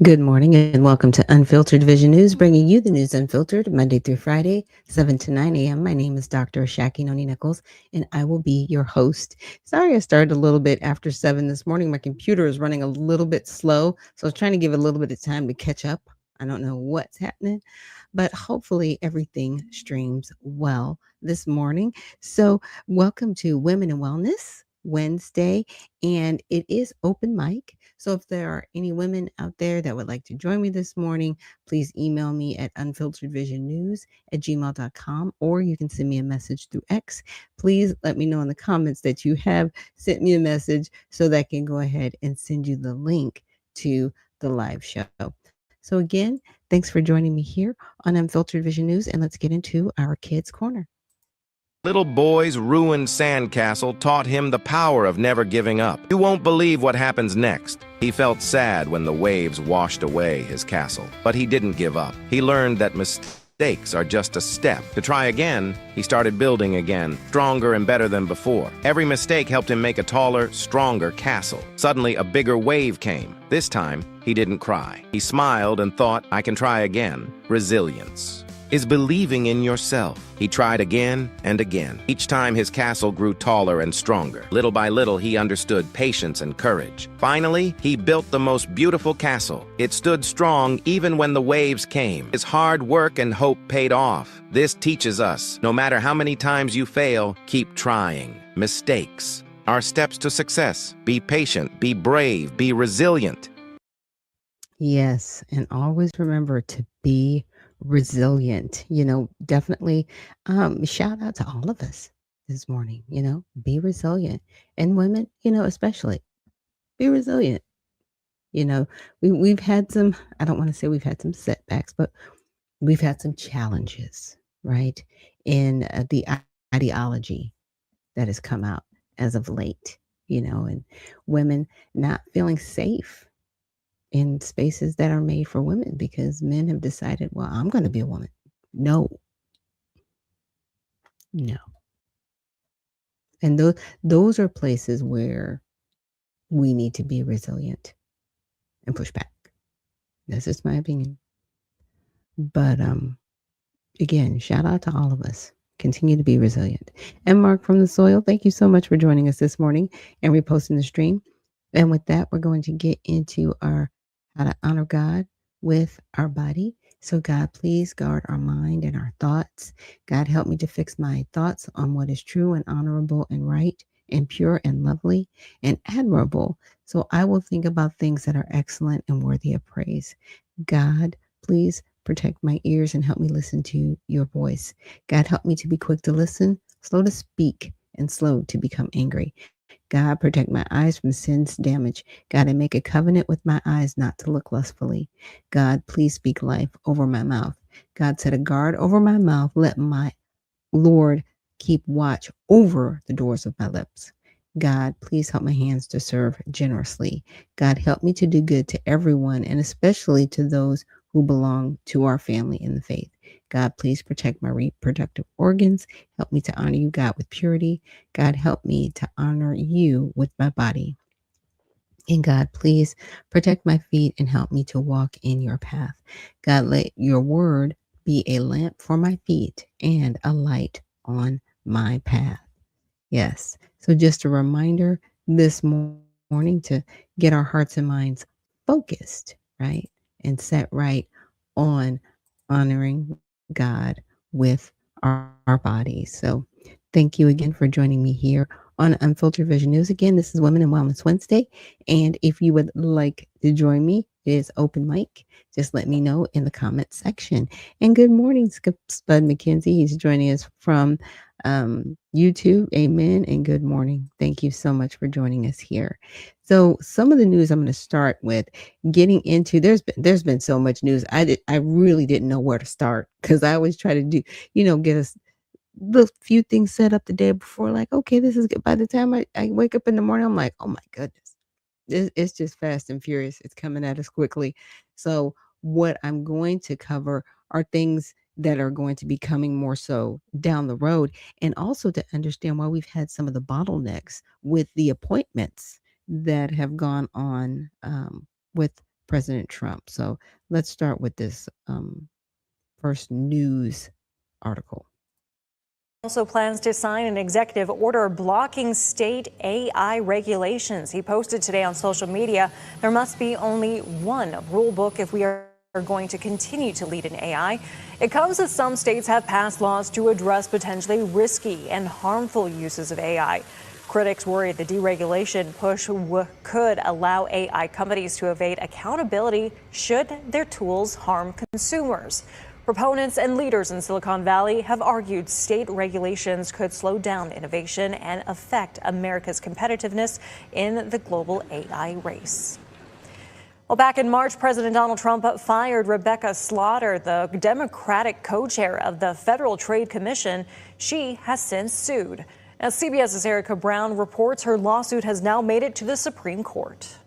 Good morning and welcome to Unfiltered Vision News, bringing you the news unfiltered Monday through Friday, 7 to 9 a.m. My name is Dr. Ashaki Noni Nichols, and I will be your host. Sorry, I started a little bit after 7 this morning. My computer is running a little bit slow, so I was trying to give it a little bit of time to catch up. I don't know what's happening, but hopefully everything streams well this morning. So, welcome to Women in Wellness Wednesday, and it is open mic. So if there are any women out there that would like to join me this morning, please email me at unfilteredvisionnews@gmail.com, or you can send me a message through X. Please let me know in the comments that you have sent me a message so that I can go ahead and send you the link to the live show. So again, thanks for joining me here on Unfiltered Vision News, and let's get into our Kids Corner. A little boy's ruined sandcastle taught him the power of never giving up. You won't believe what happens next. He felt sad when the waves washed away his castle, but he didn't give up. He learned that mistakes are just a step. To try again, he started building again, stronger and better than before. Every mistake helped him make a taller, stronger castle. Suddenly, a bigger wave came. This time, he didn't cry. He smiled and thought, I can try again. Resilience is believing in yourself. He tried again and again. Each time his castle grew taller and stronger. Little by little, he understood patience and courage. Finally, he built the most beautiful castle. It stood strong even when the waves came. His hard work and hope paid off. This teaches us, no matter how many times you fail, keep trying. Mistakes are steps to success. Be patient, be brave, be resilient. Yes, and always remember to be resilient. Definitely shout out to all of us this morning, be resilient. And women, especially be resilient. You know, we've had some, I don't want to say we've had some setbacks, but we've had some challenges, right? In the ideology that has come out as of late, and women not feeling safe in spaces that are made for women because men have decided, well, I'm going to be a woman. No, no. And those are places where we need to be resilient and push back. That's just my opinion. But again, shout out to all of us. Continue to be resilient. And Mark from the Soil, thank you so much for joining us this morning and reposting the stream. And with that, we're going to get into our how to honor God with our body. So, God, please guard our mind and our thoughts. God, help me to fix my thoughts on what is true and honorable and right and pure and lovely and admirable. So, I will think about things that are excellent and worthy of praise. God, please protect my ears and help me listen to your voice. God, help me to be quick to listen, slow to speak, and slow to become angry. God, protect my eyes from sin's damage. God, I make a covenant with my eyes not to look lustfully. God, please speak life over my mouth. God, set a guard over my mouth. Let my Lord keep watch over the doors of my lips. God, please help my hands to serve generously. God, help me to do good to everyone and especially to those who belong to our family in the faith. God, please protect my reproductive organs. Help me to honor you, God, with purity. God, help me to honor you with my body. And God, please protect my feet and help me to walk in your path. God, let your word be a lamp for my feet and a light on my path. Yes. So, just a reminder this morning to get our hearts and minds focused, right? And set right on honoring God with our bodies. So, thank you again for joining me here on Unfiltered Vision News. Again, this is Women in Wellness Wednesday. And if you would like to join me, it is open mic. Just let me know in the comment section. And good morning, Spud McKenzie. He's joining us from YouTube. Amen. And good morning. Thank you so much for joining us here. So some of the news I'm going to start with getting into there's been so much news. I really didn't know where to start because I always try to do, get us the few things set up the day before, like, okay, this is good. By the time I wake up in the morning, I'm like, oh my goodness, it's just fast and furious. It's coming at us quickly. So what I'm going to cover are things that are going to be coming more so down the road, and also to understand why we've had some of the bottlenecks with the appointments that have gone on with President Trump. So let's start with this first news article. Also plans to sign an executive order blocking state AI regulations. He posted today on social media, there must be only one rule book if we are going to continue to lead in AI. It comes as some states have passed laws to address potentially risky and harmful uses of AI. Critics worry the deregulation push could allow AI companies to evade accountability should their tools harm consumers. Proponents and leaders in Silicon Valley have argued state regulations could slow down innovation and affect America's competitiveness in the global AI race. Well, back in March, President Donald Trump fired Rebecca Slaughter, the Democratic co-chair of the Federal Trade Commission. She has since sued. Now, CBS's Erica Brown reports her lawsuit has now made it to the Supreme Court.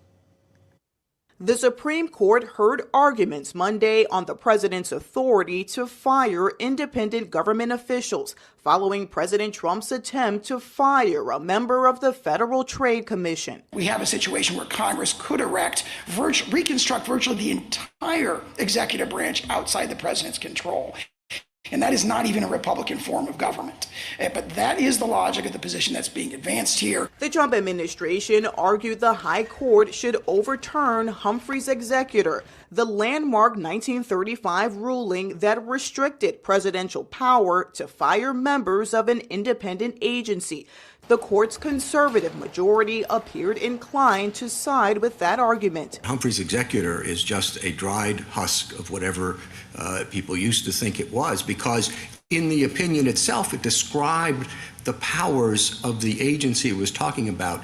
The Supreme Court heard arguments Monday on the president's authority to fire independent government officials following President Trump's attempt to fire a member of the Federal Trade Commission. We have a situation where Congress could reconstruct virtually the entire executive branch outside the president's control. And that is not even a Republican form of government. But that is the logic of the position that's being advanced here. The Trump administration argued the high court should overturn Humphrey's executor, the landmark 1935 ruling that restricted presidential power to fire members of an independent agency. The court's conservative majority appeared inclined to side with that argument. Humphrey's executor is just a dried husk of whatever people used to think it was, because in the opinion itself, it described the powers of the agency it was talking about,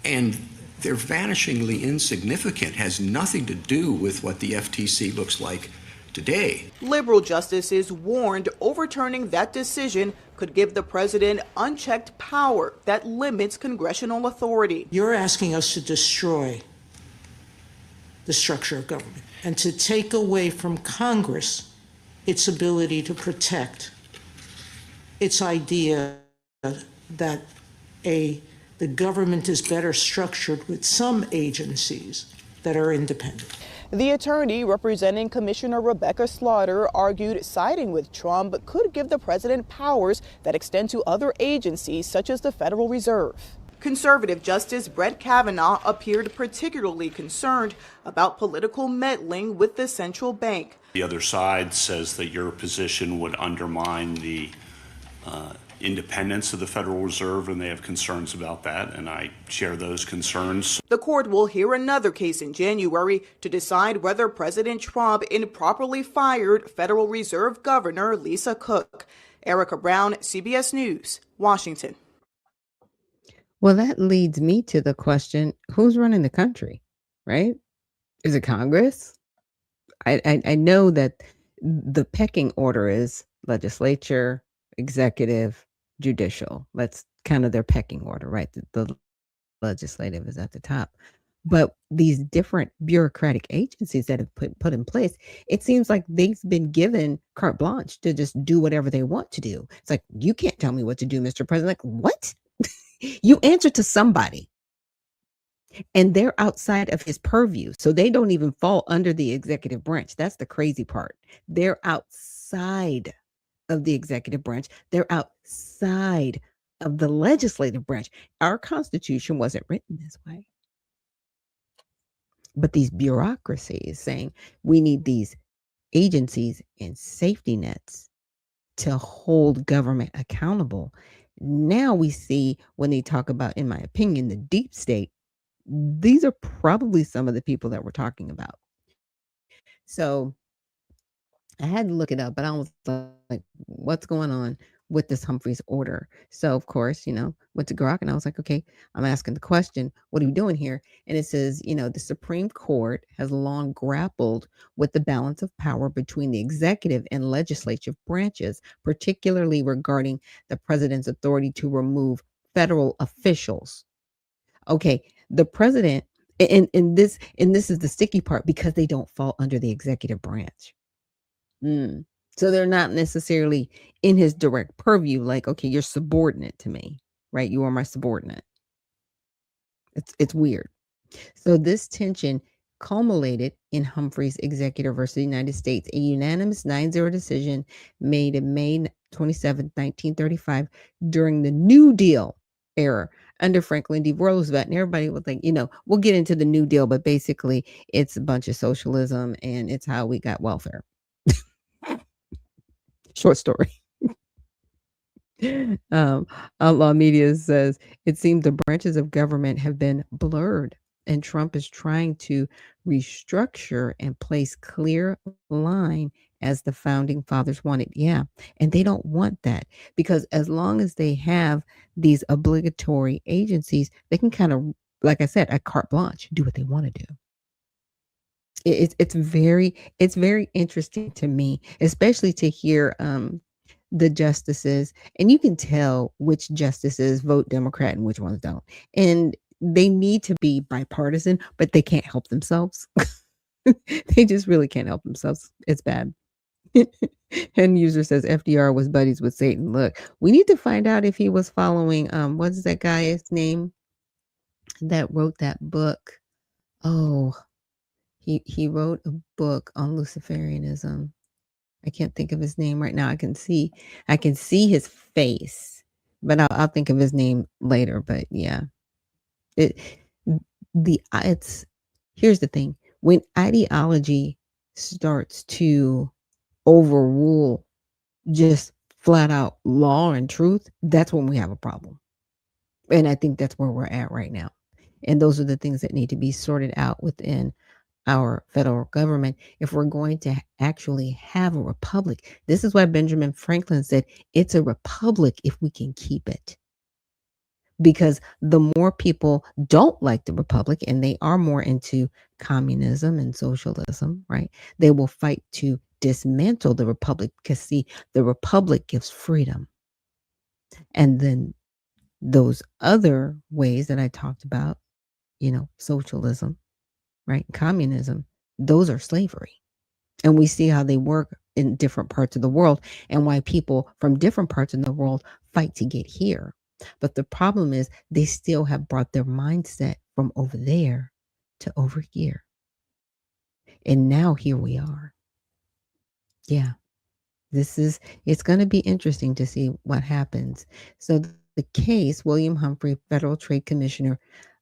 and they're vanishingly insignificant, has nothing to do with what the FTC looks like today. Liberal justices warned overturning that decision could give the president unchecked power that limits congressional authority. You're asking us to destroy the structure of government and to take away from Congress its ability to protect its idea that the government is better structured with some agencies that are independent. The attorney representing Commissioner Rebecca Slaughter argued siding with Trump could give the president powers that extend to other agencies such as the Federal Reserve. Conservative Justice Brett Kavanaugh appeared particularly concerned about political meddling with the central bank. The other side says that your position would undermine the independence of the Federal Reserve, and they have concerns about that, and I share those concerns. The court will hear another case in January to decide whether President Trump improperly fired Federal Reserve Governor Lisa Cook. Erica Brown, CBS News, Washington. Well, that leads me to the question, who's running the country, right? Is it Congress? I know that the pecking order is legislature, executive, judicial. That's kind of their pecking order, right? The legislative is at the top. But these different bureaucratic agencies that have put in place, it seems like they've been given carte blanche to just do whatever they want to do. It's like, you can't tell me what to do, Mr. President. Like, what? You answer to somebody. And they're outside of his purview. So they don't even fall under the executive branch. That's the crazy part. They're outside of the executive branch. They're outside of the legislative branch. Our Constitution wasn't written this way. But these bureaucracies saying we need these agencies and safety nets to hold government accountable. Now we see when they talk about, in my opinion, the deep state, these are probably some of the people that we're talking about. So I had to look it up, but I was like, what's going on with this Humphrey's order? So, of course, went to Grok and I was like, okay, I'm asking the question, what are you doing here? And it says, the Supreme Court has long grappled with the balance of power between the executive and legislative branches, particularly regarding the president's authority to remove federal officials. Okay, the president, and this is the sticky part, because they don't fall under the executive branch. So they're not necessarily in his direct purview, like, okay, you're subordinate to me, right? You are my subordinate. It's weird. So this tension culminated in Humphrey's executive versus the United States, a unanimous 9-0 decision made in May 27, 1935, during the New Deal era under Franklin D. Roosevelt. And everybody would think, we'll get into the New Deal, but basically it's a bunch of socialism and it's how we got welfare. Short story. Outlaw Media says it seems the branches of government have been blurred, and Trump is trying to restructure and place clear line as the founding fathers wanted. Yeah, and they don't want that, because as long as they have these obligatory agencies, they can kind of, like I said, a carte blanche, do what they want to do. It's very interesting to me, especially to hear the justices, and you can tell which justices vote Democrat and which ones don't. And they need to be bipartisan, but they can't help themselves. They just really can't help themselves. It's bad. And user says FDR was buddies with Satan. Look, we need to find out if he was following what's that guy's name that wrote that book? Oh, he wrote a book on Luciferianism. I can't think of his name right now. I can see his face, but I'll think of his name later. But yeah, it's here's the thing: when ideology starts to overrule just flat out law and truth, that's when we have a problem. And I think that's where we're at right now. And those are the things that need to be sorted out within our federal government if we're going to actually have a republic. This is why Benjamin Franklin said it's a republic if we can keep it. Because the more people don't like the republic and they are more into communism and socialism, right? They will fight to dismantle the republic, because see, the republic gives freedom. And then those other ways that I talked about, socialism, right? Communism, those are slavery. And we see how they work in different parts of the world and why people from different parts of the world fight to get here. But the problem is they still have brought their mindset from over there to over here. And now here we are. Yeah. It's going to be interesting to see what happens. So the case, William Humphrey, Federal Trade Commissioner,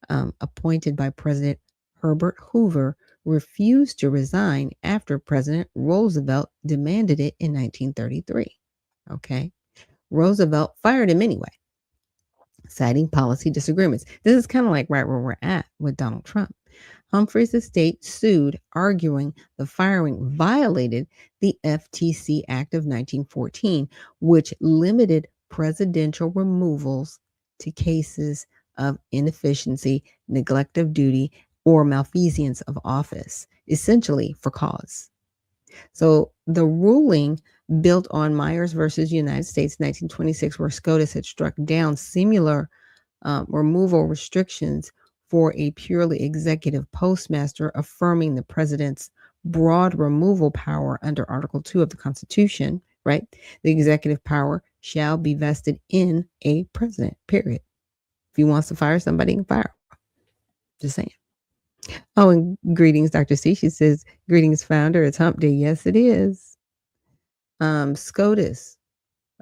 appointed by President Herbert Hoover, refused to resign after President Roosevelt demanded it in 1933. Okay. Roosevelt fired him anyway, citing policy disagreements. This is kind of like right where we're at with Donald Trump. Humphrey's estate sued, arguing the firing violated the FTC Act of 1914, which limited presidential removals to cases of inefficiency, neglect of duty, or malfeasance of office, essentially for cause. So the ruling built on Myers versus United States 1926, where SCOTUS had struck down similar removal restrictions for a purely executive postmaster, affirming the president's broad removal power under Article 2 of the Constitution, right? The executive power shall be vested in a president, period. If he wants to fire somebody, he can fire. Just saying. Oh, and greetings, Dr. C. She says, greetings, founder. It's hump day. Yes, it is. SCOTUS.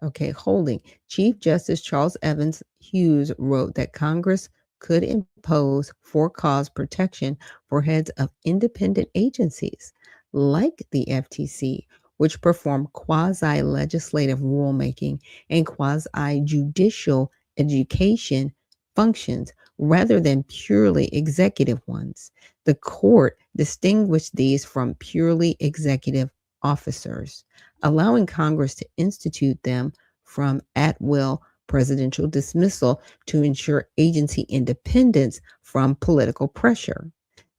Okay, holding. Chief Justice Charles Evans Hughes wrote that Congress could impose for-cause protection for heads of independent agencies like the FTC, which perform quasi-legislative rulemaking and quasi-judicial education functions rather than purely executive ones. The court distinguished these from purely executive officers, allowing Congress to institute them from at-will presidential dismissal to ensure agency independence from political pressure.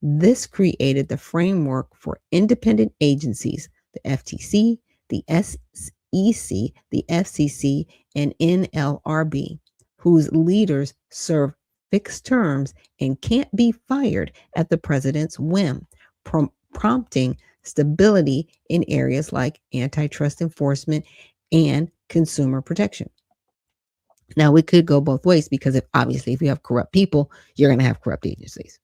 This created the framework for independent agencies, the FTC, the SEC, the FCC, and NLRB, whose leaders serve fixed terms and can't be fired at the president's whim, prompting stability in areas like antitrust enforcement and consumer protection. Now, we could go both ways, because if you have corrupt people, you're going to have corrupt agencies.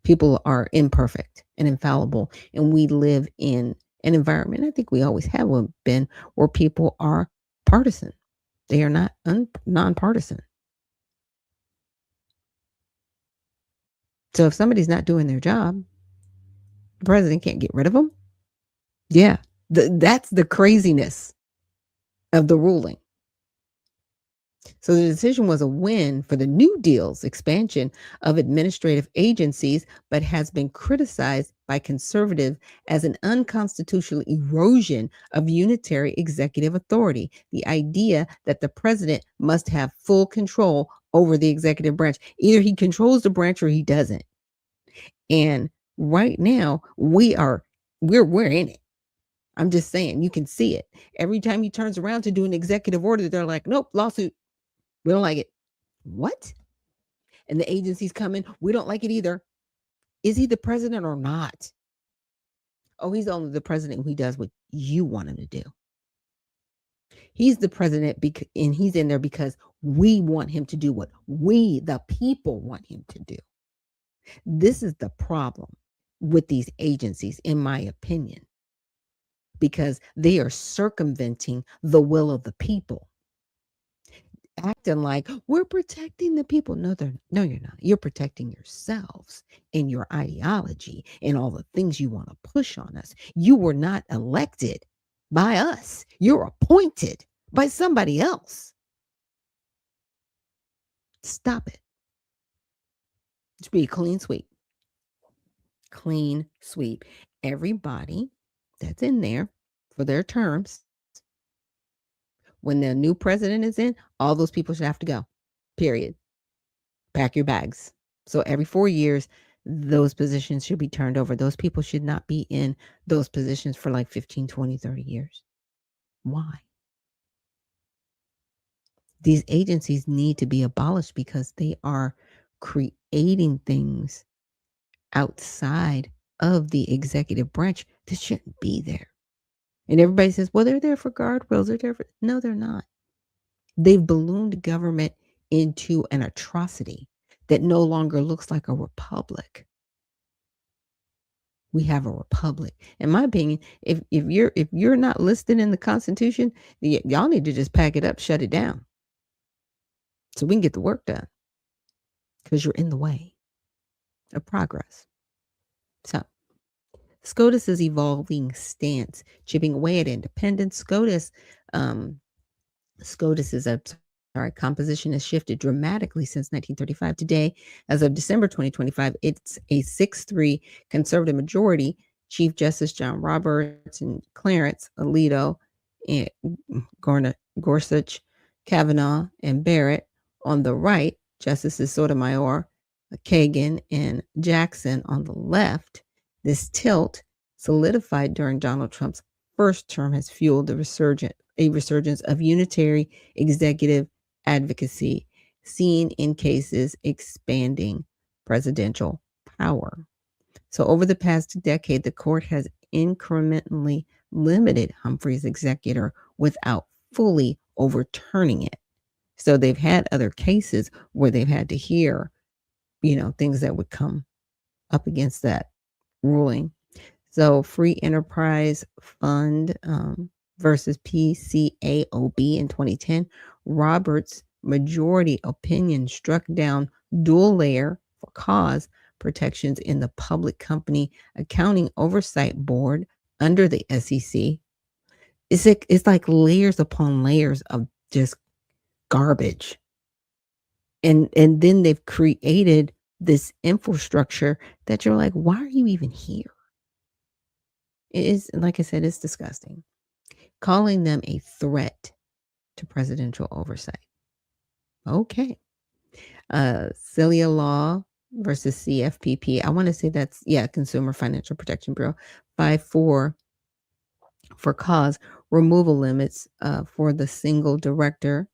People are imperfect and infallible, and we live in an environment, I think we always have been, where people are partisan. They are not nonpartisan. So if somebody's not doing their job, the president can't get rid of them. Yeah, that's the craziness of the ruling. So the decision was a win for the New Deal's expansion of administrative agencies, but has been criticized by conservatives as an unconstitutional erosion of unitary executive authority. The idea that the president must have full control over the executive branch. Either he controls the branch or he doesn't. And right now we're in it. I'm just saying, you can see it. Every time he turns around to do an executive order, they're like, nope, lawsuit. We don't like it. What? And the agencies come in, we don't like it either. Is he the president or not? Oh, he's only the president when he does what you want him to do. He's the president and he's in there because we want him to do what we, the people, want him to do. This is the problem with these agencies, in my opinion, because they are circumventing the will of the people, acting like we're protecting the people. No, you're not. You're protecting yourselves and your ideology and all the things you want to push on us. You were not elected by us. You're appointed by somebody else. Stop it. It should be a clean sweep. Clean sweep. Everybody that's in there for their terms, when the new president is in, all those people should have to go. Period. Pack your bags. So every 4 years, those positions should be turned over. Those people should not be in those positions for like 15, 20, 30 years. Why? These agencies need to be abolished because they are creating things outside of the executive branch that shouldn't be there. And everybody says, well, they're there for guardrails. They're there for... No, they're not. They've ballooned government into an atrocity that no longer looks like a republic. We have a republic. In my opinion, if you're not listed in the Constitution, y'all need to just pack it up, shut it down, so we can get the work done, because you're in the way of progress. So SCOTUS's evolving stance, chipping away at independence. SCOTUS's composition has shifted dramatically since 1935. Today, as of December 2025, it's a 6-3 conservative majority. Chief Justice John Roberts and Clarence Alito and Gorsuch, Kavanaugh, and Barrett. On the right, Justices Sotomayor, Kagan, and Jackson on the left. This tilt, solidified during Donald Trump's first term, has fueled a resurgence of unitary executive advocacy, seen in cases expanding presidential power. So over the past decade, the court has incrementally limited Humphrey's executor without fully overturning it. So they've had other cases where they've had to hear, things that would come up against that ruling. So Free Enterprise Fund versus PCAOB in 2010, Roberts' majority opinion struck down dual layer for cause protections in the Public Company Accounting Oversight Board under the SEC. It's like layers upon layers of just garbage. And then they've created this infrastructure that you're like, why are you even here? It is, like I said, it's disgusting. Calling them a threat to presidential oversight. Okay. Celia Law versus CFPP. I want to say that's, Consumer Financial Protection Bureau. 5-4 for cause removal limits for the single director,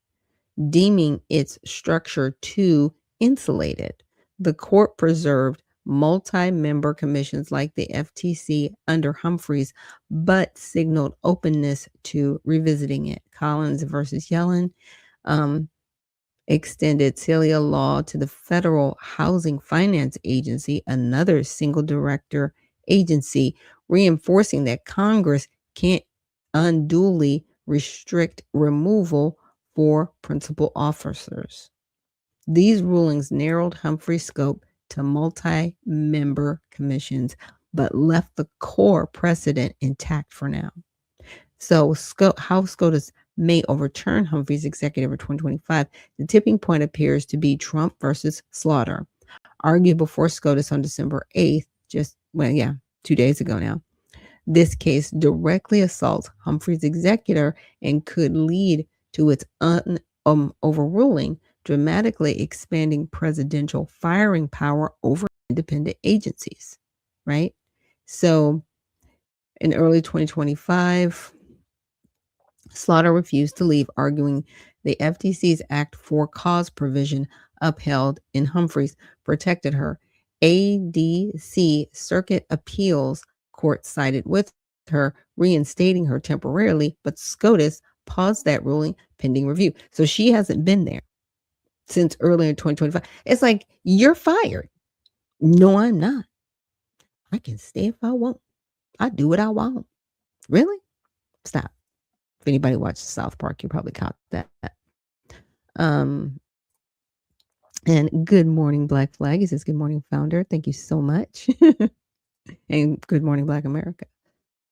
deeming its structure too insulated. The court preserved multi-member commissions like the FTC under Humphreys, but signaled openness to revisiting it. Collins versus Yellen. extended Celia law to the Federal Housing Finance Agency, another single director agency, reinforcing that Congress can't unduly restrict removal for principal officers. These rulings narrowed Humphrey's scope to multi-member commissions, but left the core precedent intact for now. So House SCOTUS may overturn Humphrey's executive order 2025. The tipping point appears to be Trump versus Slaughter, argued before SCOTUS on December 8th, 2 days ago now. This case directly assaults Humphrey's executor and could lead to its overruling, dramatically expanding presidential firing power over independent agencies, right? So in early 2025, Slaughter refused to leave, arguing the FTC's Act for Cause provision upheld in Humphreys protected her. ADC Circuit Appeals Court sided with her, reinstating her temporarily, but SCOTUS paused that ruling pending review. So she hasn't been there since early in 2025. It's like, you're fired. No, I'm not. I can stay if I want. I do what I want. Really? Stop. If anybody watched South Park, you probably caught that. And good morning, Black Flag. He says, good morning, founder. Thank you so much. And good morning, Black America.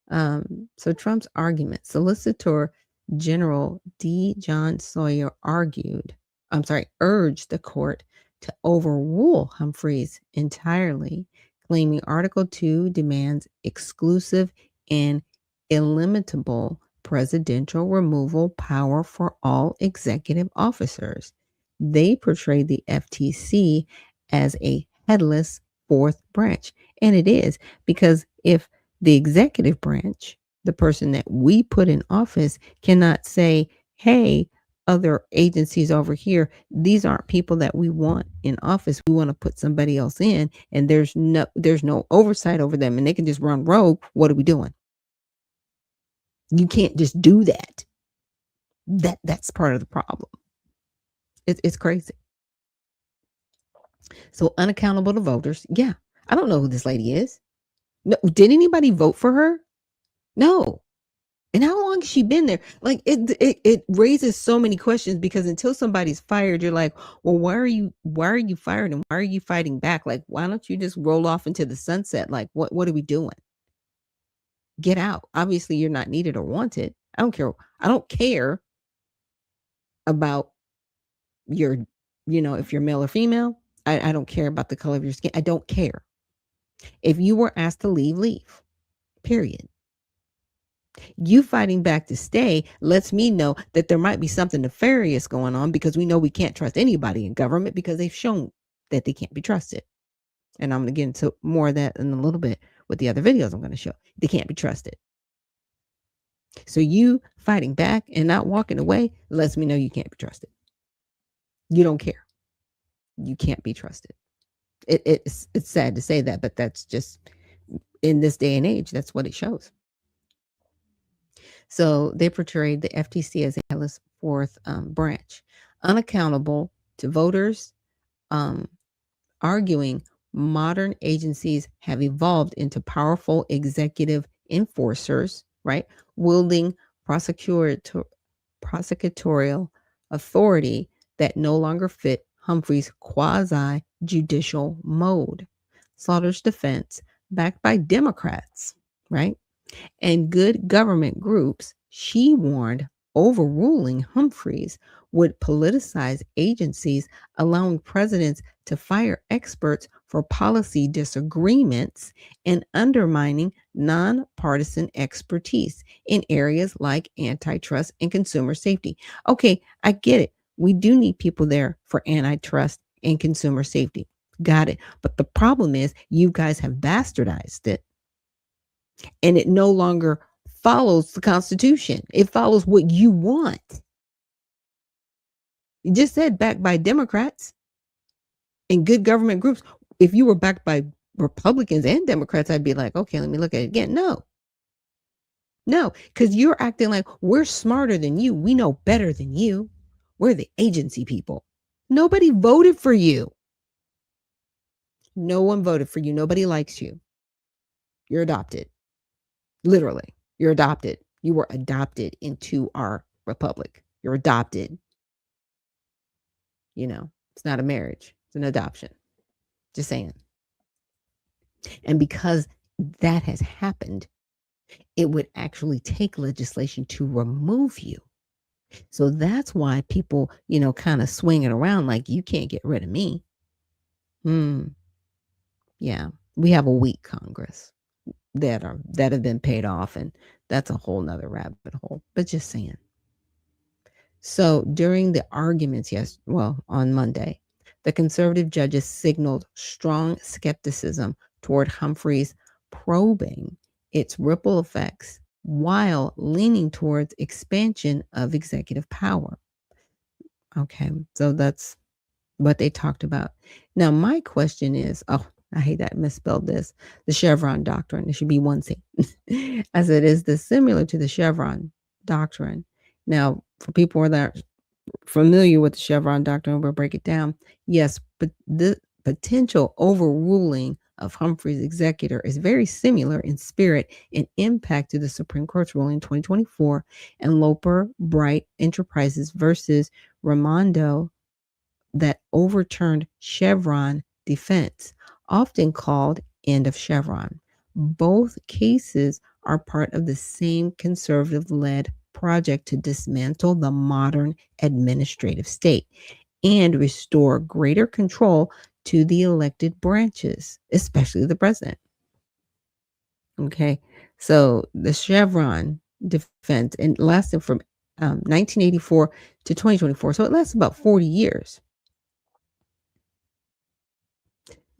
So Trump's argument, Solicitor General D. John Sawyer urged the court to overrule Humphreys entirely, claiming Article 2 demands exclusive and illimitable presidential removal power for all executive officers. They portrayed the FTC as a headless fourth branch. And it is, because if the executive branch, the person that we put in office, cannot say, hey, other agencies over here, these aren't people that we want in office. We want to put somebody else in, and there's no oversight over them, and they can just run rogue. What are we doing? You can't just do that. That's part of the problem. It's crazy. So unaccountable to voters. Yeah, I don't know who this lady is. No, did anybody vote for her? No. And how long has she been there? Like, it raises so many questions, because until somebody's fired, you're like, well, why are you fired, and why are you fighting back? Like, why don't you just roll off into the sunset? Like, what are we doing? Get out. Obviously, you're not needed or wanted. I don't care. I don't care about your, if you're male or female. I don't care about the color of your skin. I don't care. If you were asked to leave, leave. Period. You fighting back to stay lets me know that there might be something nefarious going on, because we know we can't trust anybody in government, because they've shown that they can't be trusted. And I'm going to get into more of that in a little bit with the other videos I'm going to show. They can't be trusted. So you fighting back and not walking away lets me know you can't be trusted. You don't care. You can't be trusted. It's sad to say that, but that's just, in this day and age, that's what it shows. So they portrayed the FTC as a headless fourth branch, unaccountable to voters, arguing modern agencies have evolved into powerful executive enforcers, right, wielding prosecutorial authority that no longer fit Humphrey's quasi-judicial mode. Slaughter's defense, backed by Democrats, right, and good government groups, she warned overruling Humphreys would politicize agencies, allowing presidents to fire experts for policy disagreements and undermining nonpartisan expertise in areas like antitrust and consumer safety. Okay, I get it. We do need people there for antitrust and consumer safety. Got it. But the problem is, you guys have bastardized it. And it no longer follows the Constitution. It follows what you want. You just said backed by Democrats and good government groups. If you were backed by Republicans and Democrats, I'd be like, okay, let me look at it again. No, because you're acting like we're smarter than you. We know better than you. We're the agency people. Nobody voted for you. No one voted for you. Nobody likes you. You're adopted. Literally, you're adopted. You were adopted into our republic. You're adopted. It's not a marriage, it's an adoption. Just saying. And because that has happened, it would actually take legislation to remove you. So that's why people, kind of swing it around like, you can't get rid of me. Yeah, we have a weak Congress that have been paid off, and that's a whole nother rabbit hole. But just saying. So during the arguments, on Monday, the conservative judges signaled strong skepticism toward Humphrey's probing its ripple effects while leaning towards expansion of executive power. Okay, so that's what they talked about. Now, my question is, I hate that I misspelled this, the Chevron doctrine. It should be one C. As it is this similar to the Chevron doctrine. Now, for people that are familiar with the Chevron doctrine, we'll break it down. Yes, but the potential overruling of Humphrey's executor is very similar in spirit and impact to the Supreme Court's ruling in 2024 and Loper Bright Enterprises versus Raimondo that overturned Chevron defense, often called end of Chevron. Both cases are part of the same conservative-led project to dismantle the modern administrative state and restore greater control to the elected branches, especially the president. Okay, so the Chevron defense, and lasted from 1984 to 2024, so it lasted about 40 years.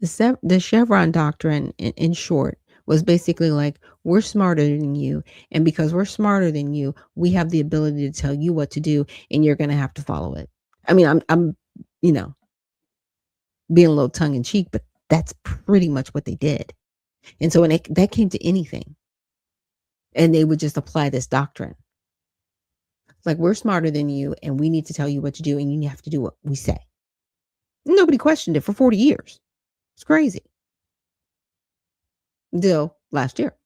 The Chevron doctrine, in short, was basically like, we're smarter than you, and because we're smarter than you, we have the ability to tell you what to do, and you're going to have to follow it. I mean, I'm being a little tongue in cheek, but that's pretty much what they did. And so when that came to anything, and they would just apply this doctrine. Like, we're smarter than you, and we need to tell you what to do, and you have to do what we say. Nobody questioned it for 40 years. It's crazy. Until last year.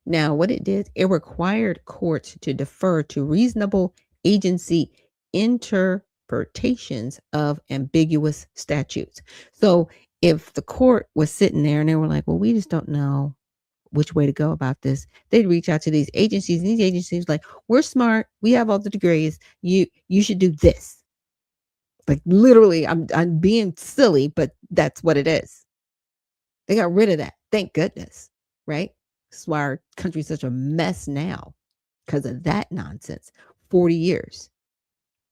Now, what it did, it required courts to defer to reasonable agency interpretations of ambiguous statutes. So if the court was sitting there and they were like, well, we just don't know which way to go about this, they'd reach out to these agencies, and these agencies like, we're smart, we have all the degrees, you should do this. Like, literally, I'm being silly, but that's what it is. They got rid of that. Thank goodness, right? This is why our country's such a mess now, because of that nonsense. 40 years.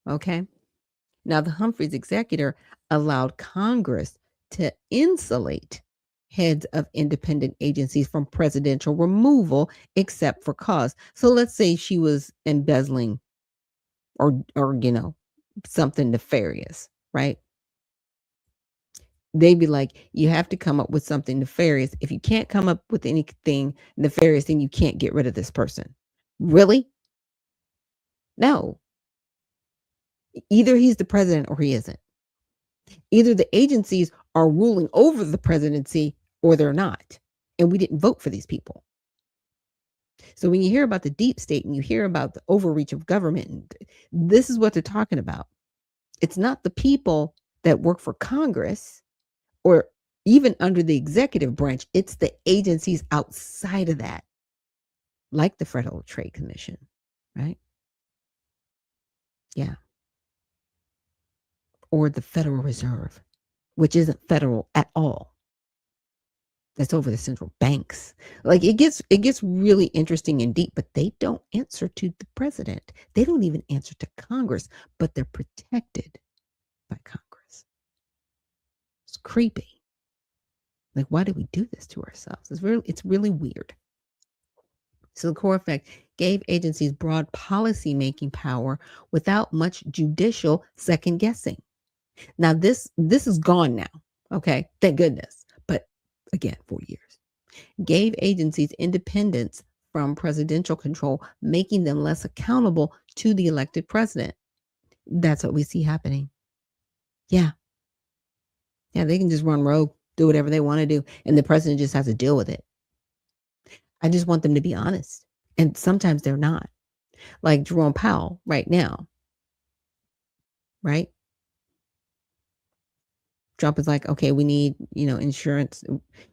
Okay. Now, the Humphreys executor allowed Congress to insulate heads of independent agencies from presidential removal, except for cause. So let's say she was embezzling or something nefarious, right? They'd be like, you have to come up with something nefarious. If you can't come up with anything nefarious, then you can't get rid of this person. Really? No. Either he's the president or he isn't. Either the agencies are ruling over the presidency or they're not. And we didn't vote for these people. So when you hear about the deep state and you hear about the overreach of government, this is what they're talking about. It's not the people that work for Congress or even under the executive branch. It's the agencies outside of that, like the Federal Trade Commission, right? Yeah. Or the Federal Reserve, which isn't federal at all. That's over the central banks. Like, it gets really interesting and deep, but they don't answer to the president. They don't even answer to Congress, but they're protected by Congress. It's creepy. Like, why do we do this to ourselves? It's really weird. So the core effect gave agencies broad policy-making power without much judicial second guessing. Now, this is gone now. Okay, thank goodness. But again, 4 years. Gave agencies independence from presidential control, making them less accountable to the elected president. That's what we see happening. Yeah. Yeah, they can just run rogue, do whatever they want to do, and the president just has to deal with it. I just want them to be honest. And sometimes they're not. Like Jerome Powell right now, right? Trump is like, okay, we need, insurance.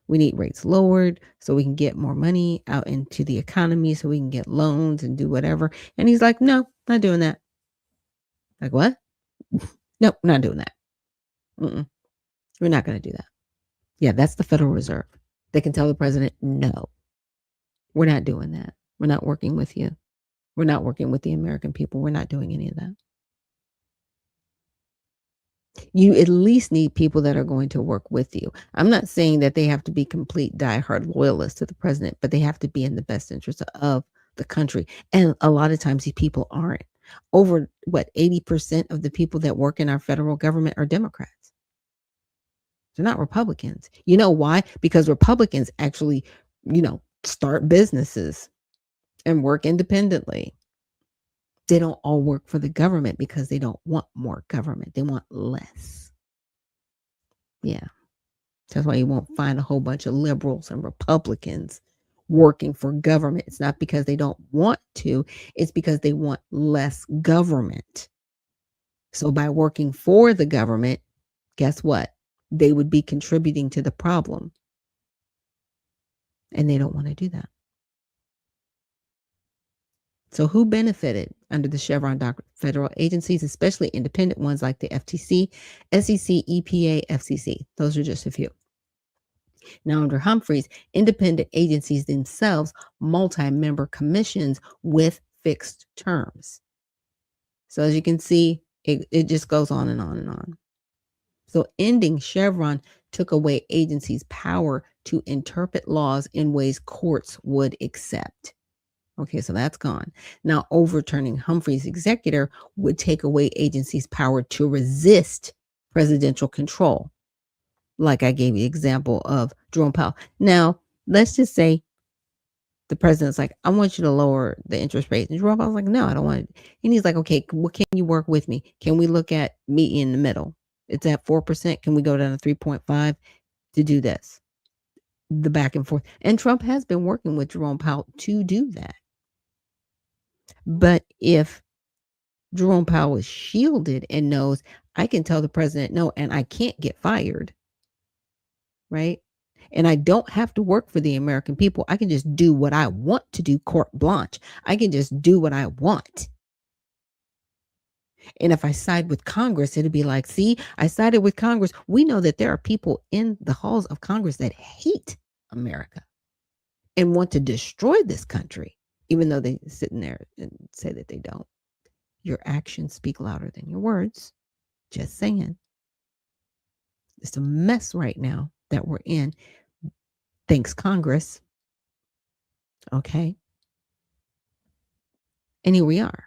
We need rates lowered so we can get more money out into the economy so we can get loans and do whatever. And he's like, no, not doing that. Like, what? Nope, not doing that. Mm-mm. We're not going to do that. Yeah, that's the Federal Reserve. They can tell the president, no, we're not doing that. We're not working with you. We're not working with the American people. We're not doing any of that. You at least need people that are going to work with you. I'm not saying that they have to be complete diehard loyalists to the president, but they have to be in the best interest of the country. And a lot of times these people aren't. Over 80% of the people that work in our federal government are Democrats. They're not Republicans. You know why? Because Republicans actually, start businesses and work independently. They don't all work for the government because they don't want more government. They want less. Yeah. That's why you won't find a whole bunch of liberals and Republicans working for government. It's not because they don't want to, it's because they want less government. So by working for the government, guess what? They would be contributing to the problem. And they don't want to do that. So who benefited under the Chevron doctrine? Federal agencies, especially independent ones like the FTC, SEC, EPA, FCC. Those are just a few. Now, under Humphreys, independent agencies themselves, multi-member commissions with fixed terms. So as you can see, it just goes on and on and on. So ending Chevron took away agencies' power to interpret laws in ways courts would accept. Okay, so that's gone. Now, overturning Humphrey's executor would take away agencies' power to resist presidential control. Like I gave you the example of Jerome Powell. Now, let's just say the president's like, I want you to lower the interest rate. And Jerome Powell's like, no, I don't want it. And he's like, okay, well, can you work with me? Can we look at meeting in the middle? It's at 4%. Can we go down to 3.5 to do this? The back and forth. And Trump has been working with Jerome Powell to do that. But if Jerome Powell is shielded and knows I can tell the president no, and I can't get fired, right? And I don't have to work for the American people. I can just do what I want to do, carte blanche. I can just do what I want. And if I side with Congress, it'll be like, see, I sided with Congress. We know that there are people in the halls of Congress that hate America and want to destroy this country, even though they sit in there and say that they don't. Your actions speak louder than your words. Just saying. It's a mess right now that we're in. Thanks, Congress. Okay. And here we are.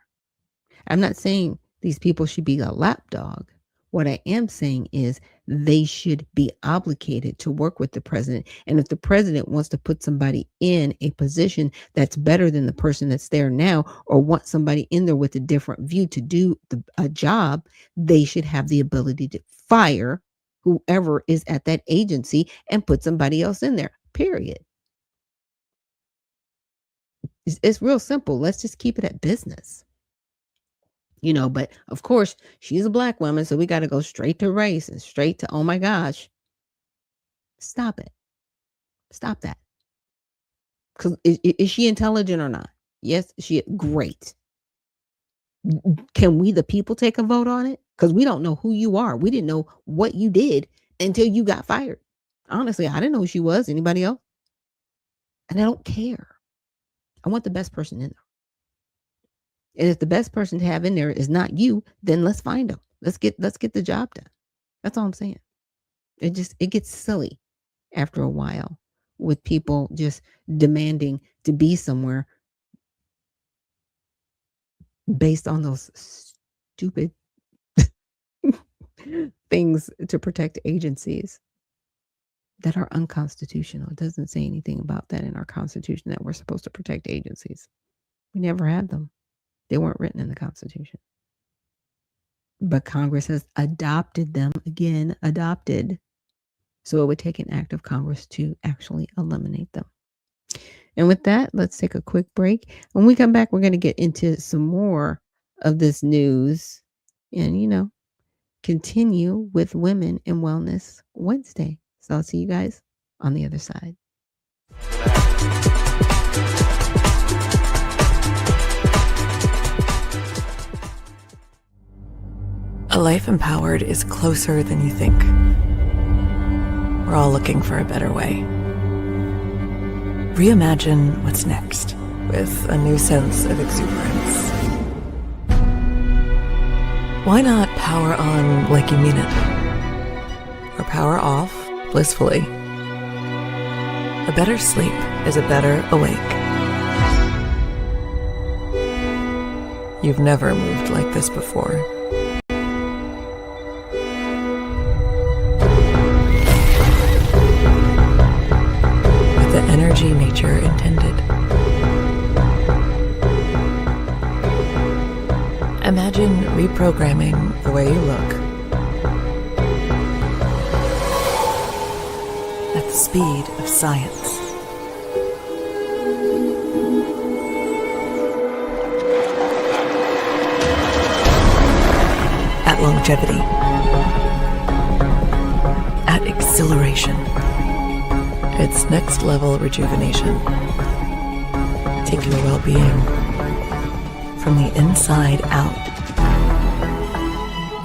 I'm not saying these people should be a lapdog. What I am saying is they should be obligated to work with the president. And if the president wants to put somebody in a position that's better than the person that's there now, or want somebody in there with a different view to do a job, they should have the ability to fire whoever is at that agency and put somebody else in there, period. It's real simple. Let's just keep it at business. But of course, she's a black woman, so we got to go straight to race and straight to, oh my gosh. Stop it. Stop that. Because is she intelligent or not? Yes, she great. Can we, the people, take a vote on it? Because we don't know who you are. We didn't know what you did until you got fired. Honestly, I didn't know who she was. Anybody else? And I don't care. I want the best person in there. And if the best person to have in there is not you, then let's find them. Let's get the job done. That's all I'm saying. It gets silly after a while with people just demanding to be somewhere based on those stupid things to protect agencies that are unconstitutional. It doesn't say anything about that in our Constitution, that we're supposed to protect agencies. We never had them. They weren't written in the Constitution. but Congress has adopted them again, adopted. So it would take an act of Congress to actually eliminate them. And with that, let's take a quick break. When we come back, we're going to get into some more of this news and, continue with Women in Wellness Wednesday. So I'll see you guys on the other side. A life empowered is closer than you think. We're all looking for a better way. Reimagine what's next with a new sense of exuberance. Why not power on like you mean it? Or power off blissfully? A better sleep is a better awake. You've never moved like this before. With the energy nature intended. Imagine reprogramming the way you look at the speed of science. At longevity. At exhilaration. It's next level rejuvenation. Taking your well-being from the inside out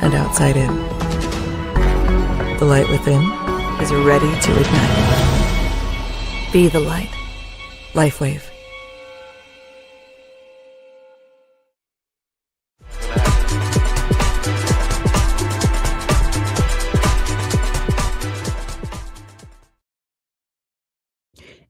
and outside in. The light within is ready to ignite. Be the light. LifeWave.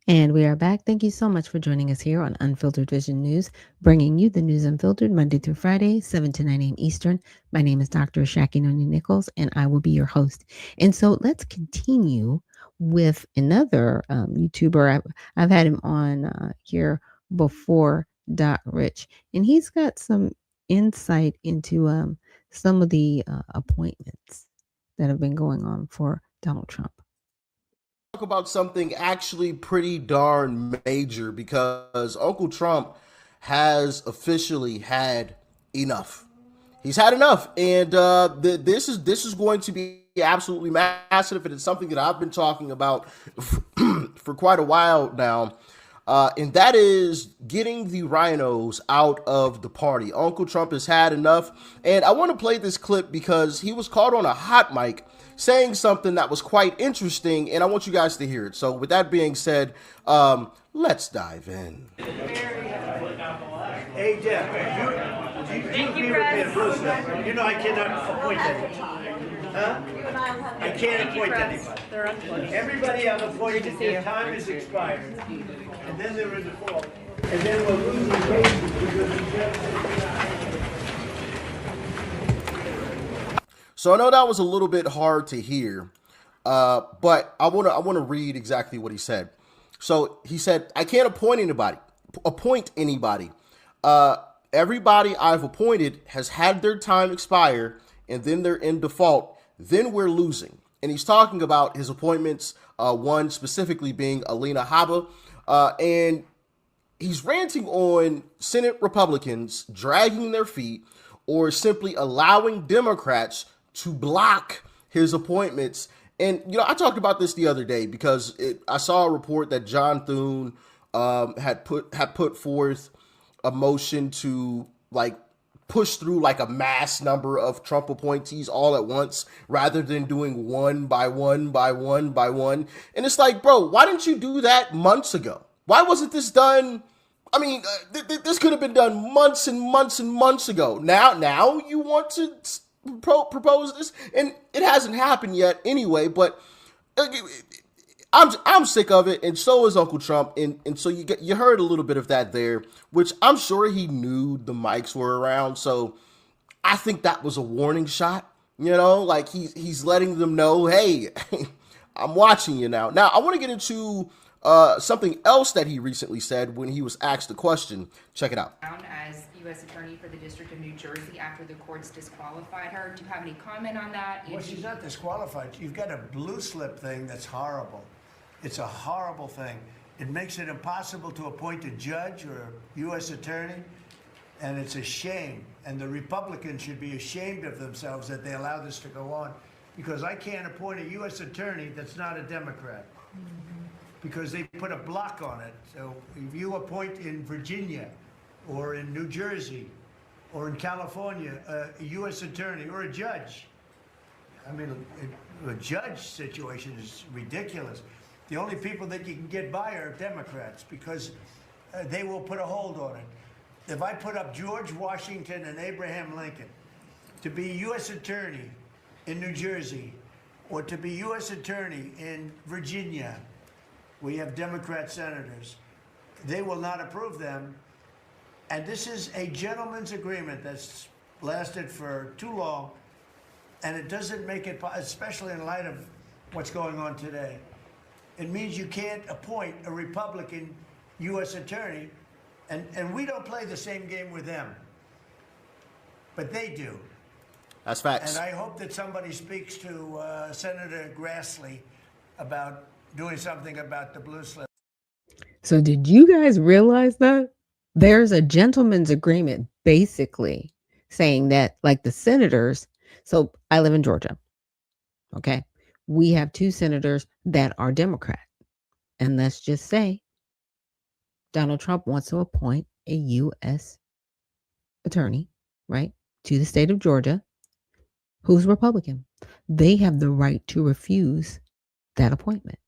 And we are back. Thank you so much for joining us here on Unfiltered Vision News, bringing you the news unfiltered Monday through Friday, 7 to 9 a.m. Eastern. My name is Dr. Ashaki Noni Nichols, and I will be your host. And so let's continue with another YouTuber. I've had him on here before, Doc Rich, and he's got some insight into some of the appointments that have been going on for Donald Trump. Talk about something actually pretty darn major, because Uncle Trump has officially had enough. He's had enough, and this is going to be absolutely massive, and it's something that I've been talking about for quite a while now, and that is getting the rhinos out of the party. Uncle Trump has had enough, and I want to play this clip because he was caught on a hot mic saying something that was quite interesting, and I want you guys to hear it. So with that being said, let's dive in. Hey, Jeff, you agree with me on blue stuff. You know I cannot appoint anybody. Huh? I can't appoint anybody. Everybody I've appointed, their time is expired. And then they're in default. And then we're losing cases because we just... So I know that was a little bit hard to hear, but I want to read exactly what he said. So he said, "I can't appoint anybody. Everybody I've appointed has had their time expire, and then they're in default. Then we're losing." And he's talking about his appointments, one specifically being Alina Habba, and he's ranting on Senate Republicans dragging their feet or simply allowing Democrats to block his appointments. And, I talked about this the other day because I saw a report that John Thune had put forth a motion to push through a mass number of Trump appointees all at once rather than doing one by one by one by one. And it's like, bro, why didn't you do that months ago? Why wasn't this done? I mean, this could have been done months and months and months ago. Now you want to propose this, and it hasn't happened yet anyway, but I'm sick of it, and so is Uncle Trump, and so you heard a little bit of that there, which I'm sure he knew the mics were around, so I think that was a warning shot, he's letting them know, hey, I'm watching you now. Now, I want to get into something else that he recently said when he was asked the question. Check it out. As U.S. Attorney for the District of New Jersey after the courts disqualified her. Do you have any comment on that? Well, she's not disqualified. You've got a blue slip thing that's horrible. It's a horrible thing. It makes it impossible to appoint a judge or a U.S. attorney, and it's a shame. And the Republicans should be ashamed of themselves that they allow this to go on, because I can't appoint a U.S. attorney that's not a Democrat, because they put a block on it. So if you appoint in Virginia or in New Jersey or in California a U.S. attorney or a judge, I mean, a judge situation is ridiculous. The only people that you can get by are Democrats, because they will put a hold on it. If I put up George Washington and Abraham Lincoln to be U.S. attorney in New Jersey or to be U.S. attorney in Virginia, we have Democrat senators, they will not approve them. And this is a gentleman's agreement that's lasted for too long, and it doesn't make it, especially in light of what's going on today. It means you can't appoint a Republican U.S. attorney, and we don't play the same game with them, but they do. That's facts. And I hope that somebody speaks to Senator Grassley about doing something about the blue slip. So did you guys realize that? There's a gentleman's agreement basically saying that, like, the senators, so I live in Georgia, okay? We have 2 senators that are Democrat. And let's just say Donald Trump wants to appoint a U.S. attorney, right, to the state of Georgia, who's Republican. They have the right to refuse that appointment.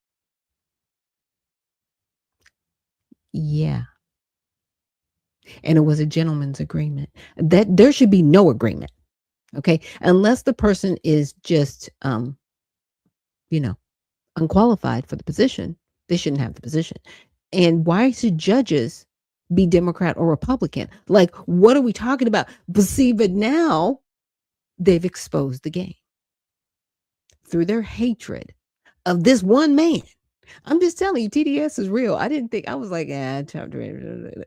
Yeah. And it was a gentleman's agreement. That there should be no agreement, okay? Unless the person is just, unqualified for the position, they shouldn't have the position. And why should judges be Democrat or Republican? Like, what are we talking about? But now they've exposed the game through their hatred of this one man. I'm just telling you, TDS is real. I didn't think, I was like,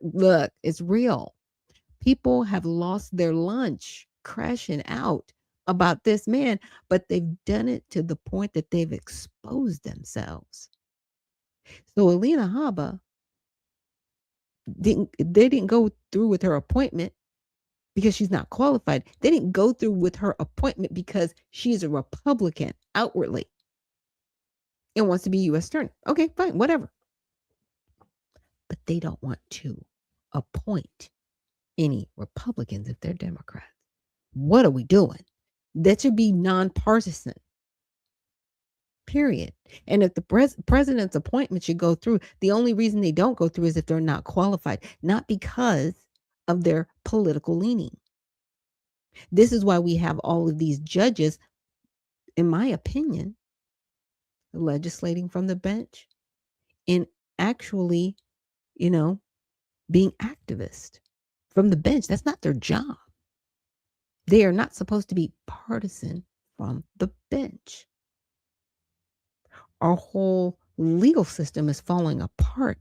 look, it's real. People have lost their lunch crashing out about this man, but they've done it to the point that they've exposed themselves. So Alina Habba didn't go through with her appointment because she's not qualified. They didn't go through with her appointment because she's a Republican outwardly and wants to be U.S. attorney. Okay, fine, whatever. But they don't want to appoint any Republicans if they're Democrats. What are we doing? That should be nonpartisan. Period. And if the president's appointment should go through, the only reason they don't go through is if they're not qualified, not because of their political leaning. This is why we have all of these judges, in my opinion, legislating from the bench and actually, being activists from the bench. That's not their job. They are not supposed to be partisan from the bench. Our whole legal system is falling apart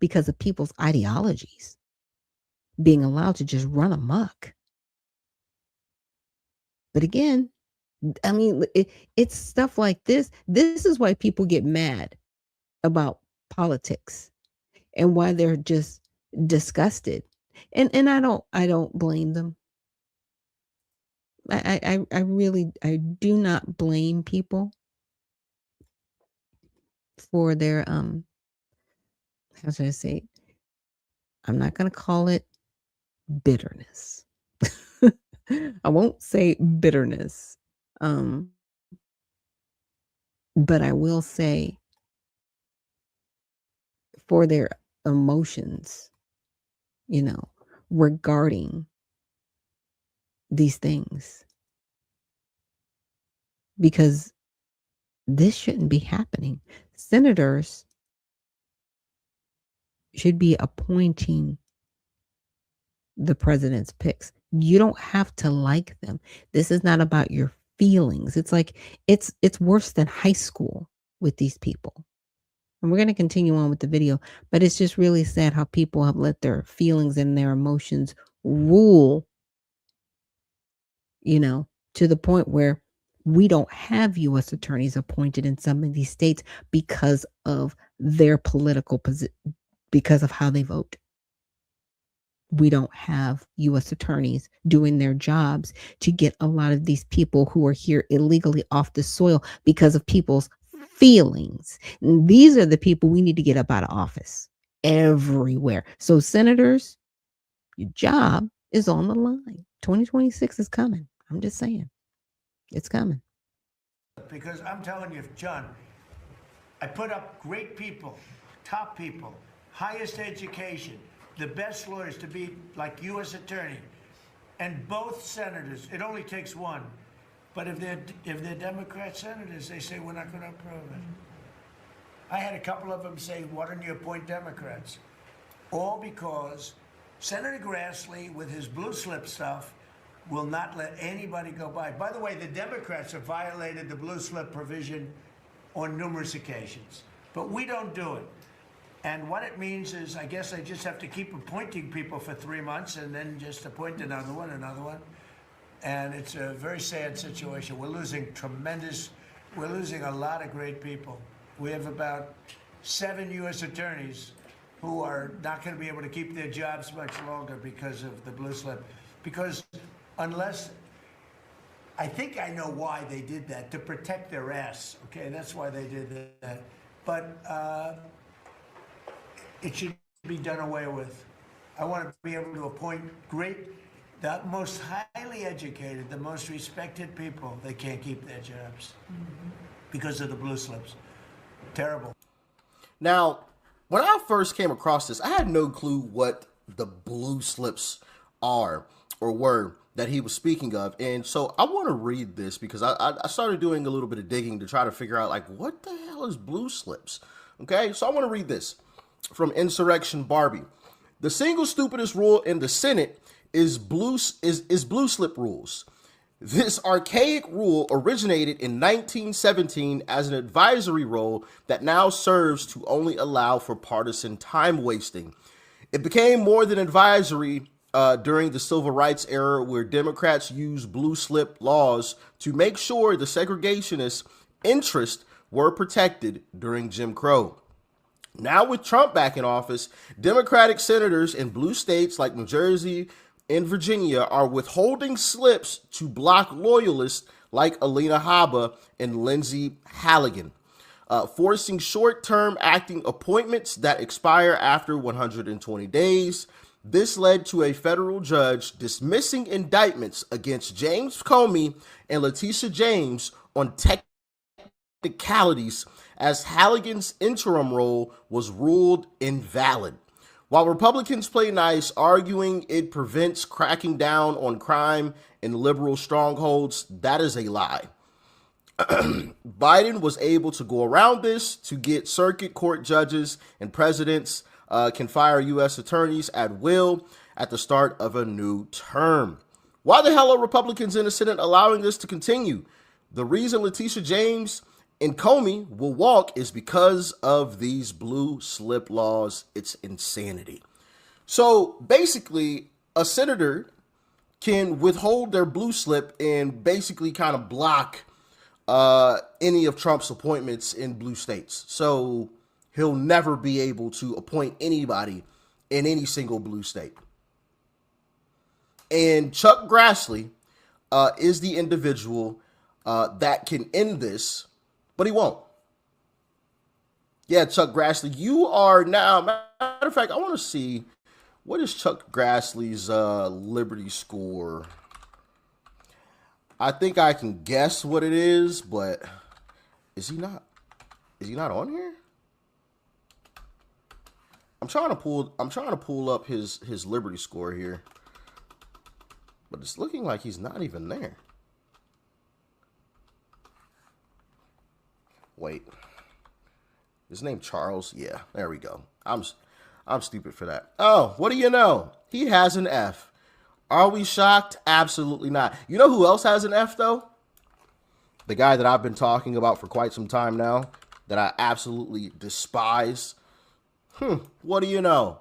because of people's ideologies being allowed to just run amok. But again, I mean, it's stuff like this. This is why people get mad about politics and why they're just disgusted. And I don't blame them. I do not blame people for their how should I say it? I'm not going to call it bitterness. I won't say bitterness. But I will say for their emotions, regarding these things. Because this shouldn't be happening. Senators should be appointing the president's picks. You don't have to like them. This is not about your feelings. It's like it's worse than high school with these people. And we're going to continue on with the video, but it's just really sad how people have let their feelings and their emotions rule, you know, to the point where we don't have U.S. attorneys appointed in some of these states because of their political position, because of how they vote. We don't have U.S. attorneys doing their jobs to get a lot of these people who are here illegally off the soil because of people's feelings. And these are the people we need to get up out of office everywhere. So, senators, your job is on the line. 2026 is coming. I'm just saying, it's coming. Because I'm telling you, John, I put up great people, top people, highest education, the best lawyers to be like U.S. attorney, and both senators. It only takes one, but if they're Democrat senators, they say we're not going to approve it. I had a couple of them say, "Why don't you appoint Democrats?" All because Senator Grassley, with his blue slip stuff, will not let anybody go by. By the way, the Democrats have violated the blue slip provision on numerous occasions, but we don't do it. And what it means is, I guess I just have to keep appointing people for 3 months and then just appoint another one. And it's a very sad situation. We're losing a lot of great people. We have about 7 U.S. attorneys who are not going to be able to keep their jobs much longer because of the blue slip. Because unless, I think I know why they did that, to protect their ass. Okay, that's why they did that. But it should be done away with. I want to be able to appoint the most highly educated, the most respected people. They can't keep their jobs because of the blue slips. Terrible. Now, when I first came across this, I had no clue what the blue slips are or were that he was speaking of. And so I want to read this because I started doing a little bit of digging to try to figure out, like, what the hell is blue slips? Okay, so I want to read this from Insurrection Barbie. The single stupidest rule in the Senate is blue slip rules. This archaic rule originated in 1917 as an advisory role that now serves to only allow for partisan time wasting. It became more than advisory during the Civil Rights era, where Democrats used blue slip laws to make sure the segregationist interests were protected during Jim Crow. Now, with Trump back in office, Democratic senators in blue states like New Jersey and Virginia are withholding slips to block loyalists like Alina Habba and Lindsey Halligan, forcing short-term acting appointments that expire after 120 days. This led to a federal judge dismissing indictments against James Comey and Letitia James on technicalities, as Halligan's interim role was ruled invalid. While Republicans play nice, arguing it prevents cracking down on crime in liberal strongholds, that is a lie. Biden was able to go around this to get circuit court judges and presidents can fire U.S. attorneys at will at the start of a new term. Why the hell are Republicans in the Senate allowing this to continue? The reason Letitia James and Comey will walk is because of these blue slip laws. It's insanity. So basically, a senator can withhold their blue slip and basically kind of block any of Trump's appointments in blue states. So he'll never be able to appoint anybody in any single blue state. And Chuck Grassley is the individual that can end this, but he won't. Yeah, Chuck Grassley, you are now, matter of fact, I want to see, what is Chuck Grassley's Liberty score? I think I can guess what it is, but is he not on here? I'm trying to pull up his Liberty score here, but it's looking like he's not even there. Wait, his name Charles? Yeah, there we go. I'm stupid for that. Oh, what do you know? He has an F. Are we shocked? Absolutely not. You know who else has an F though? The guy that I've been talking about for quite some time now. that I absolutely despise. What do you know?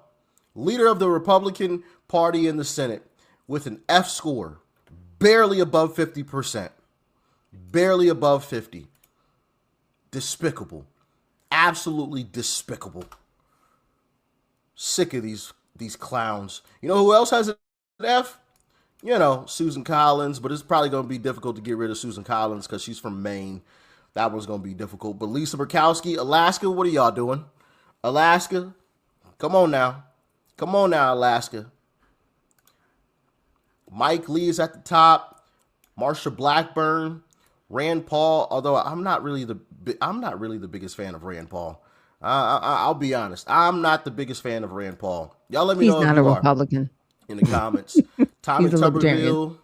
Leader of the Republican Party in the Senate with an F score, barely above 50%. Barely above 50. Despicable. Absolutely despicable. Sick of these clowns. You know who else has an F? You know, Susan Collins, but it's probably going to be difficult to get rid of Susan Collins because she's from Maine. That one's going to be difficult. But Lisa Murkowski, Alaska, what are y'all doing? Alaska, come on now. Come on now, Alaska. Mike Lee is at the top. Marsha Blackburn, Rand Paul. Although I'm not really the biggest fan of Rand Paul. I'll be honest. I'm not the biggest fan of Rand Paul. Y'all let me know if you are. He's not a Republican. In the comments. Tommy He's a Tuberville,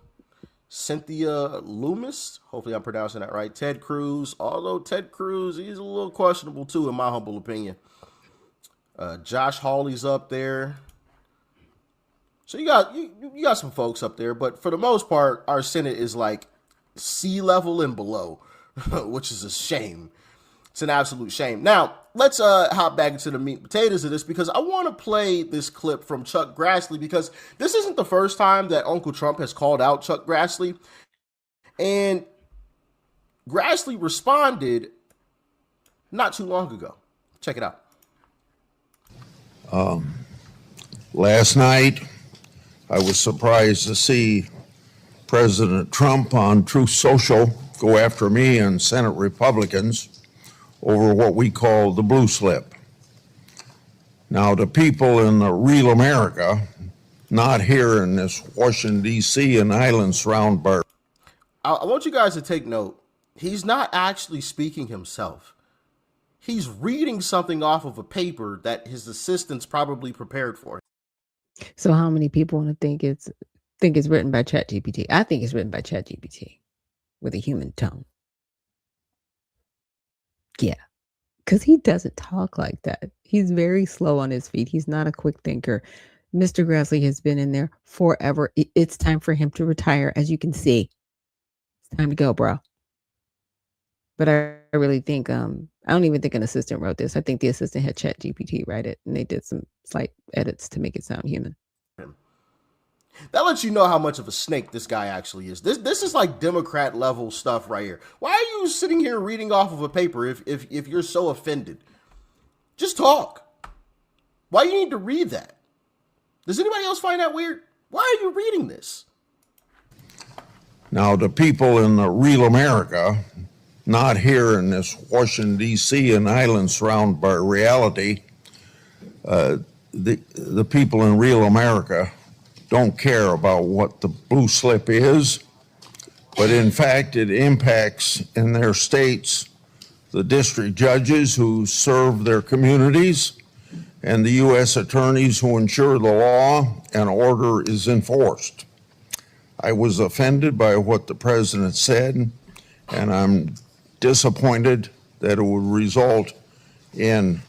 Cynthia Loomis. Hopefully I'm pronouncing that right. Ted Cruz. Although Ted Cruz, he's a little questionable too, in my humble opinion. Josh Hawley's up there. So you got some folks up there, but for the most part, our Senate is like sea level and below, which is a shame. It's an absolute shame. Now, let's hop back into the meat and potatoes of this, because I want to play this clip from Chuck Grassley, because this isn't the first time that Uncle Trump has called out Chuck Grassley. And Grassley responded not too long ago. Check it out. Last night, I was surprised to see President Trump on Truth Social go after me and Senate Republicans over what we call the blue slip. Now, the people in the real America, not here in this Washington, D.C. and island surrounded by... I want you guys to take note. He's not actually speaking himself. He's reading something off of a paper that his assistants probably prepared for him. So how many people want to think it's written by ChatGPT? I think it's written by ChatGPT with a human tone. Yeah, because he doesn't talk like that. He's very slow on his feet. He's not a quick thinker. Mr. Grassley has been in there forever. It's time for him to retire, as you can see. It's time to go, bro. But I really think, I don't even think an assistant wrote this. I think the assistant had ChatGPT write it, and they did some slight edits to make it sound human. That lets you know how much of a snake this guy actually is. This is like Democrat level stuff right here. Why are you sitting here reading off of a paper if you're so offended? Just talk. Why do you need to read that? Does anybody else find that weird? Why are you reading this? Now, the people in the real America, not here in this Washington, D.C. and island surrounded by reality, the people in real America don't care about what the blue slip is, but in fact it impacts in their states the district judges who serve their communities and the U.S. attorneys who ensure the law and order is enforced. I was offended by what the president said, and I'm disappointed that it would result in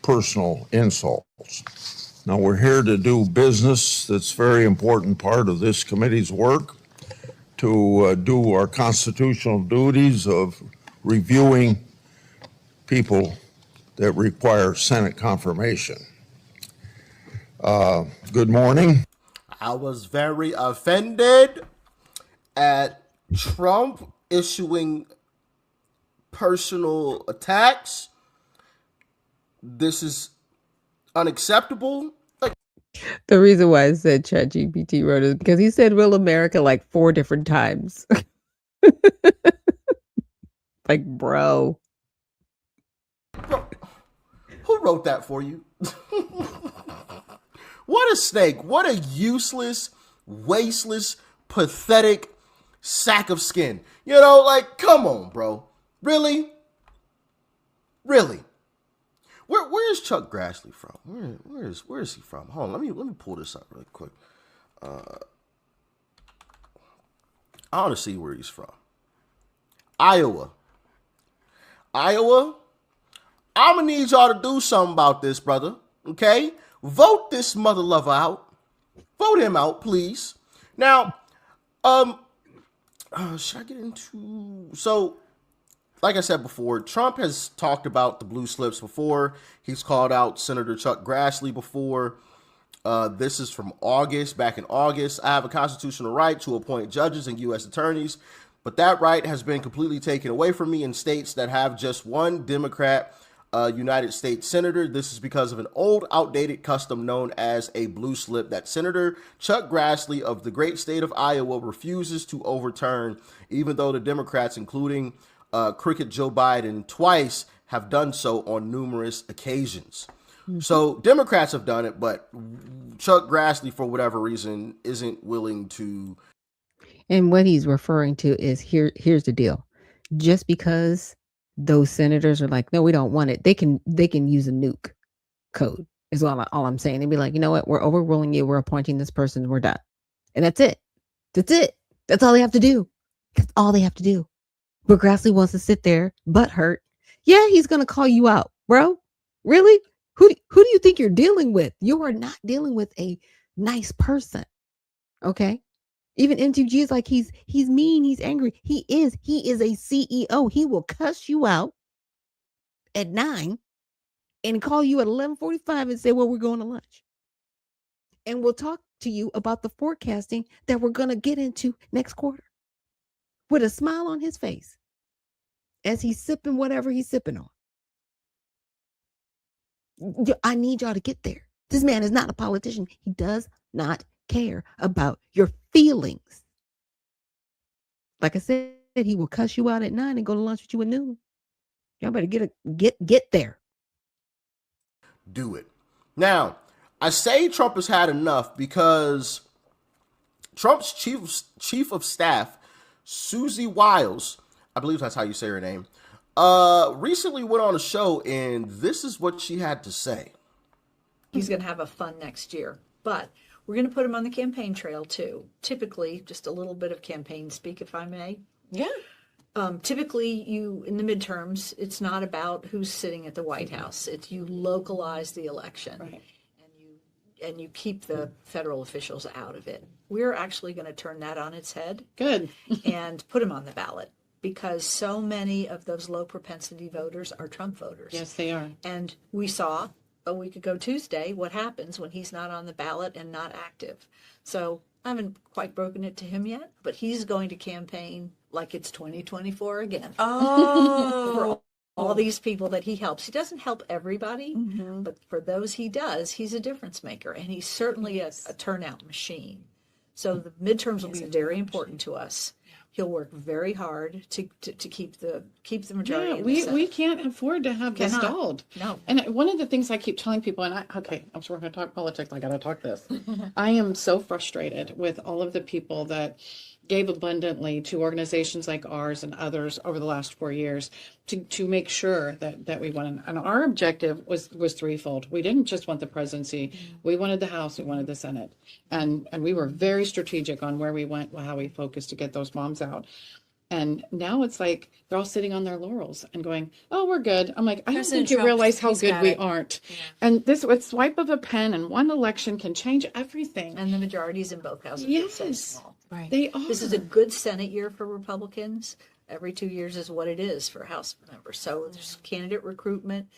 personal insults. Now, we're here to do business. That's a very important part of this committee's work, to do our constitutional duties of reviewing people that require Senate confirmation. Good morning. I was very offended at Trump issuing personal attacks. This is unacceptable. The reason why I said ChatGPT wrote it because he said real America like 4 different times. Like, bro. Who wrote that for you? What a snake. What a useless, wasteless, pathetic sack of skin. You know, like, come on, bro. Really? Really? Where's Chuck Grassley from? Where is he from? Hold on, let me pull this up really quick. I want to see where he's from. Iowa. I'm gonna need y'all to do something about this, brother. Okay? Vote this mother lover out. Vote him out, please. Now, should I get into... So, like I said before, Trump has talked about the blue slips before. He's called out Senator Chuck Grassley before. This is from August, back in August. I have a constitutional right to appoint judges and U.S. attorneys, but that right has been completely taken away from me in states that have just one Democrat United States senator. This is because of an old, outdated custom known as a blue slip that Senator Chuck Grassley of the great state of Iowa refuses to overturn, even though the Democrats, including Crooked Joe Biden twice, have done so on numerous occasions. So Democrats have done it, but Chuck Grassley, for whatever reason, isn't willing to. And what he's referring to is here's the deal. Just because those senators are like, no, we don't want it, they can use a nuke code is all I'm saying. They'd be like, you know what, we're overruling you, we're appointing this person, we're done. And that's it. That's all they have to do. That's all they have to do. But Grassley wants to sit there, butt hurt. Yeah, he's gonna call you out, bro. Really? Who do you think you're dealing with? You are not dealing with a nice person. Okay? Even MTG is like, he's mean, he's angry. He is a CEO. He will cuss you out at 9 and call you at 11:45 and say, well, we're going to lunch. And we'll talk to you about the forecasting that we're going to get into next quarter with a smile on his face as he's sipping whatever he's sipping on. I need y'all to get there. This man is not a politician. He does not care about your feelings. Like I said, he will cuss you out at 9 and go to lunch with you at noon. Y'all better get there. Do it. Now, I say Trump has had enough because Trump's chief of staff, Susie Wiles, I believe that's how you say her name, recently went on a show, and this is what she had to say. He's going to have a fun next year, but we're going to put him on the campaign trail too. Typically, just a little bit of campaign speak, if I may. Yeah. Typically, in the midterms, it's not about who's sitting at the White House. It's you localize the election, right, and you keep the federal officials out of it. We're actually going to turn that on its head. Good. And put him on the ballot, because so many of those low propensity voters are Trump voters. Yes, they are. And we saw a week ago Tuesday what happens when he's not on the ballot and not active. So I haven't quite broken it to him yet, but he's going to campaign like it's 2024 again. Oh. For all these people that he helps. He doesn't help everybody, but for those he does, he's a difference maker, and he's certainly a turnout machine. So the midterms will be very important to us. He'll work very hard to keep the majority. Yeah, we can't afford to have this stalled. No. And one of the things I keep telling people, and I'm sure we're going to talk politics. I got to talk this. I am so frustrated with all of the people that gave abundantly to organizations like ours and others over the last 4 years to make sure that we won. And our objective was threefold. We didn't just want the presidency. We wanted the House. We wanted the Senate. And we were very strategic on where we went, how we focused to get those moms out. And now it's like they're all sitting on their laurels and going, oh, we're good. I'm like, I don't think you realize how good we aren't. Yeah. And this with swipe of a pen and one election can change everything. And the majorities in both houses yes. are so small. Right. They are. This is a good Senate year for Republicans. Every 2 years is what it is for House members. So there's candidate recruitment.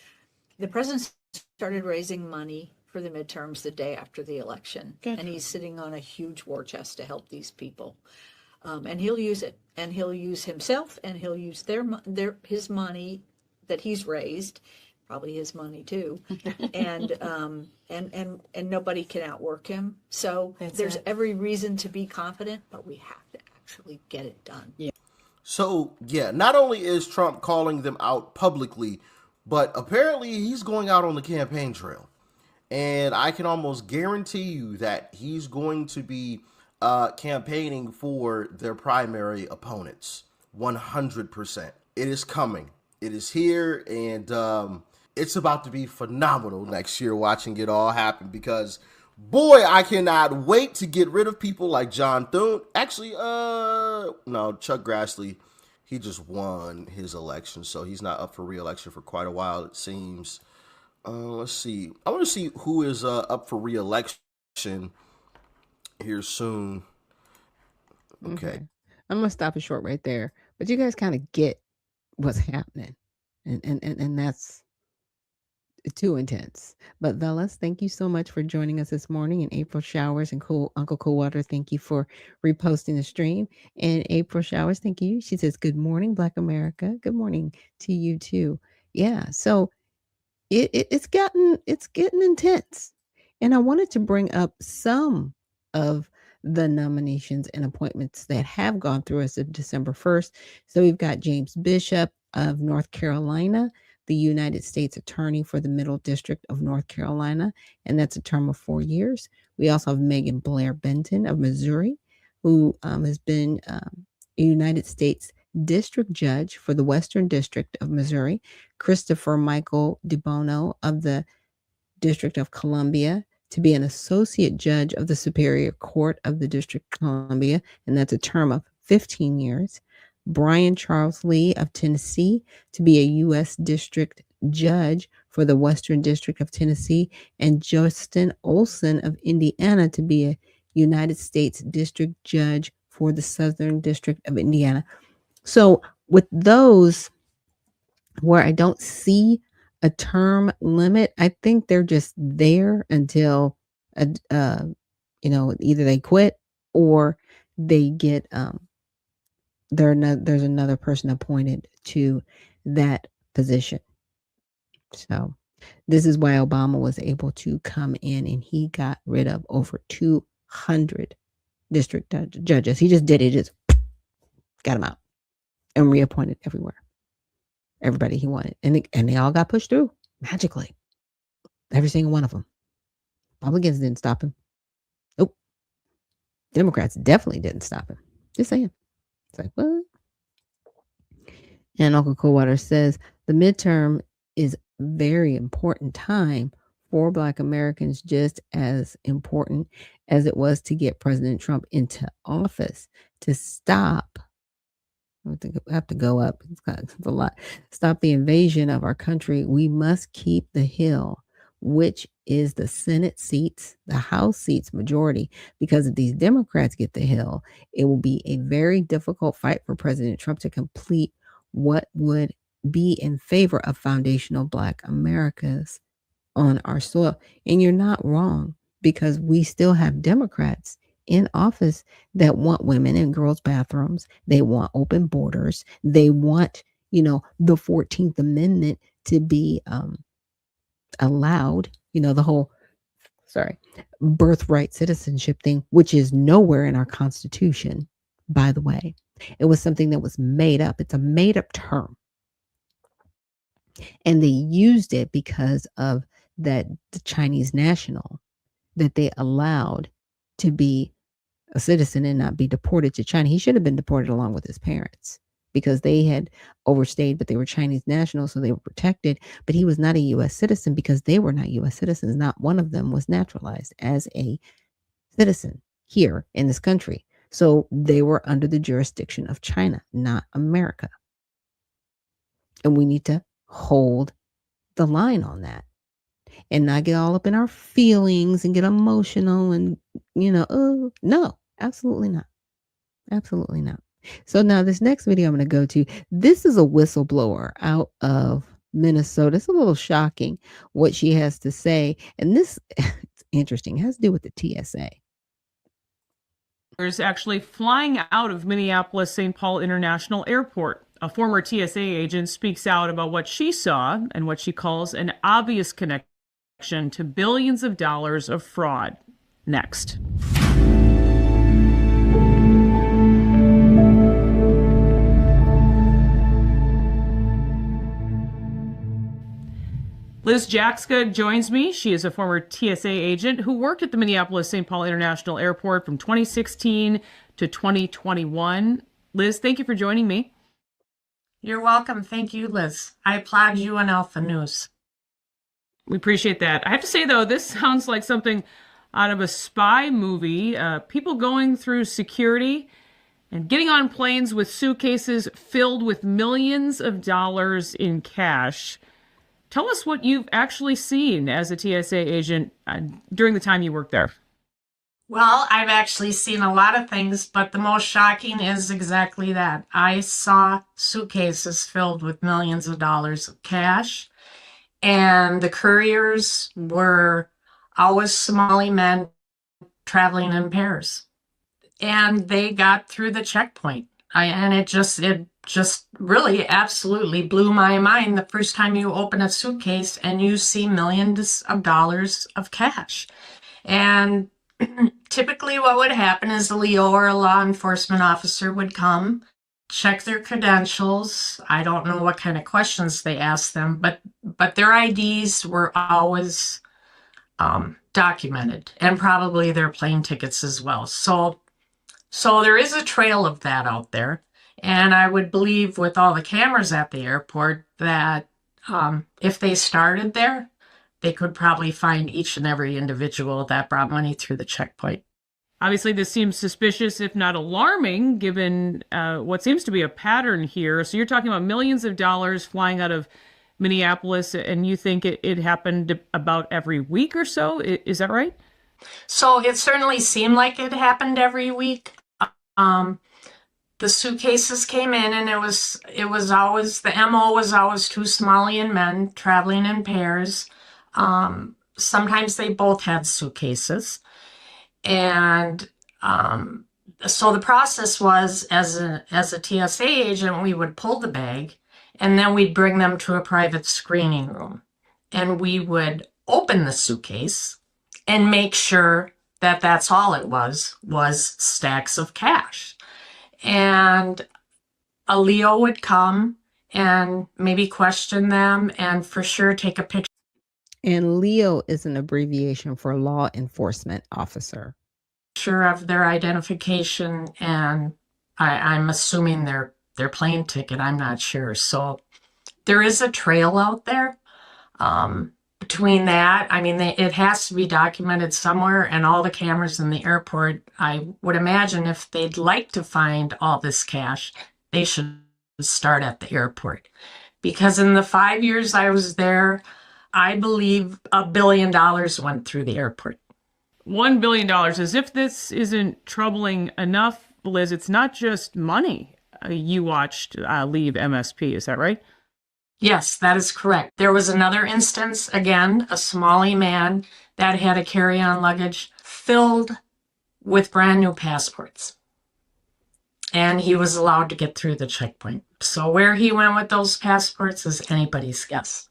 The president started raising money for the midterms the day after the election. Good. And he's sitting on a huge war chest to help these people. And he'll use it. And he'll use himself, and he'll use his money that he's raised, probably his money too, and nobody can outwork him. So there's every reason to be confident, but we have to actually get it done. Yeah. So yeah, not only is Trump calling them out publicly, but apparently he's going out on the campaign trail, and I can almost guarantee you that he's going to be campaigning for their primary opponents. 100%. It is coming. It is here, and it's about to be phenomenal next year watching it all happen, because boy, I cannot wait to get rid of people like John Thune. Actually, no, Chuck Grassley, he just won his election, so he's not up for re-election for quite a while, it seems. Let's see. I want to see who is up for re-election here soon. Okay. I'm going to stop it short right there. But you guys kind of get what's happening. And that's too intense. But Velas, thank you so much for joining us this morning. And April Showers and Uncle Coolwater, thank you for reposting the stream. And April Showers, thank you. She says, "Good morning, Black America." Good morning to you too. Yeah. So it's getting intense. And I wanted to bring up some of the nominations and appointments that have gone through as of December 1st. So we've got James Bishop of North Carolina, the United States Attorney for the Middle District of North Carolina, and that's a term of 4 years. We also have Megan Blair Benton of Missouri, who has been a United States District Judge for the Western District of Missouri, Christopher Michael DeBono of the District of Columbia to be an Associate Judge of the Superior Court of the District of Columbia, and that's a term of 15 years. Brian Charles Lee of Tennessee to be a U.S. District Judge for the Western District of Tennessee, and Justin Olson of Indiana to be a United States District Judge for the Southern District of Indiana. So with those where I don't see a term limit, I think they're just there until either they quit or they get there's another person appointed to that position. So this is why Obama was able to come in and he got rid of over 200 district judges. He just did it, just got them out and reappointed everybody he wanted. And they all got pushed through magically. Every single one of them. Republicans didn't stop him. Nope. Democrats definitely didn't stop him. Just saying. It's like, what? And Uncle Coolwater says the midterm is very important time for Black Americans, just as important as it was to get President Trump into office, to stop. I think I have to go up. It's a lot. Stop the invasion of our country. We must keep the Hill, which is the Senate seats, the House seats majority, because if these Democrats get the Hill, it will be a very difficult fight for President Trump to complete what would be in favor of foundational Black Americas on our soil. And you're not wrong, because we still have Democrats in office that want women in girls' bathrooms. They want open borders. They want, the 14th Amendment to be allowed, the whole, birthright citizenship thing, which is nowhere in our Constitution, by the way. It was something that was made up. It's a made up term. And they used it because of the Chinese national that they allowed to be a citizen and not be deported to China. He should have been deported along with his parents because they had overstayed, but they were Chinese nationals, so they were protected. But he was not a U.S. citizen because they were not U.S. citizens. Not one of them was naturalized as a citizen here in this country. So they were under the jurisdiction of China, not America. And we need to hold the line on that and not get all up in our feelings and get emotional and, oh, no, absolutely not. Absolutely not. So now this next video I'm going to go to, this is a whistleblower out of Minnesota. It's a little shocking what she has to say. And this, it's interesting, it has to do with the TSA. There's actually flying out of Minneapolis St. Paul International Airport. A former TSA agent speaks out about what she saw and what she calls an obvious connection to billions of dollars of fraud. Next. Liz Jackska joins me. She is a former TSA agent who worked at the Minneapolis St. Paul International Airport from 2016 to 2021. Liz, thank you for joining me. You're welcome. Thank you, Liz. I applaud you and Alpha News. We appreciate that. I have to say, though, this sounds like something out of a spy movie. People going through security and getting on planes with suitcases filled with millions of dollars in cash. Tell us what you've actually seen as a TSA agent during the time you worked there. Well, I've actually seen a lot of things, but the most shocking is exactly that. I saw suitcases filled with millions of dollars of cash, and the couriers were always Somali men traveling in pairs. And they got through the checkpoint. And it just really absolutely blew my mind the first time you open a suitcase and you see millions of dollars of cash. And typically what would happen is a Leo or a law enforcement officer would come, check their credentials. I don't know what kind of questions they asked them, but their IDs were always documented, and probably their plane tickets as well. So there is a trail of that out there. And I would believe with all the cameras at the airport that if they started there, they could probably find each and every individual that brought money through the checkpoint. Obviously, this seems suspicious, if not alarming, given what seems to be a pattern here. So you're talking about millions of dollars flying out of Minneapolis, and you think it happened about every week or so? Is that right? So it certainly seemed like it happened every week. The suitcases came in, and it was always, the MO was always two Somalian men traveling in pairs. Sometimes they both had suitcases. And so the process was, as a TSA agent, we would pull the bag, and then we'd bring them to a private screening room. And we would open the suitcase and make sure that that's all it was stacks of cash. And a Leo would come and maybe question them and for sure take a picture. And Leo is an abbreviation for law enforcement officer. Of their identification, and I'm assuming their plane ticket. I'm not sure. So there is a trail out there. Between that, I mean, it has to be documented somewhere, and all the cameras in the airport, I would imagine if they'd like to find all this cash, they should start at the airport. Because in the 5 years I was there, I believe $1 billion went through the airport. $1 billion. As if this isn't troubling enough, Liz, it's not just money you watched leave MSP. Is that right? Yes, that is correct. There was another instance, again, a Somali man that had a carry-on luggage filled with brand new passports. And he was allowed to get through the checkpoint. So where he went with those passports is anybody's guess.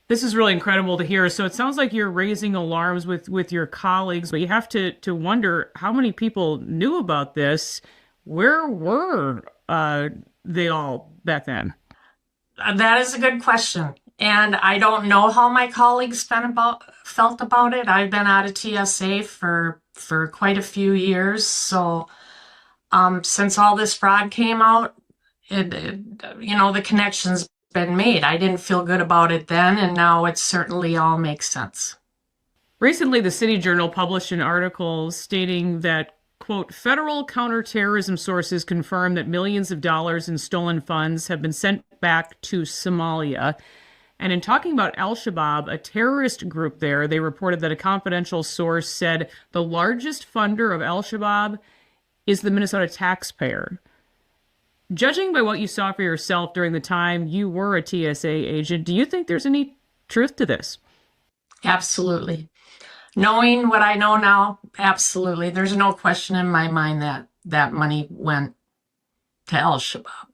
This is really incredible to hear. So it sounds like you're raising alarms with your colleagues, but you have to wonder how many people knew about this. Where were they all back then? That is a good question. And I don't know how my colleagues felt about it. I've been out of TSA for quite a few years. So since all this fraud came out, the connection's been made. I didn't feel good about it then, and now it certainly all makes sense. Recently, the City Journal published an article stating that, quote, federal counterterrorism sources confirm that millions of dollars in stolen funds have been sent back to Somalia. And in talking about Al-Shabaab, a terrorist group there, they reported that a confidential source said the largest funder of Al-Shabaab is the Minnesota taxpayer. Judging by what you saw for yourself during the time you were a TSA agent, do you think there's any truth to this? Absolutely. Knowing what I know now, absolutely. There's no question in my mind that money went to Al-Shabaab.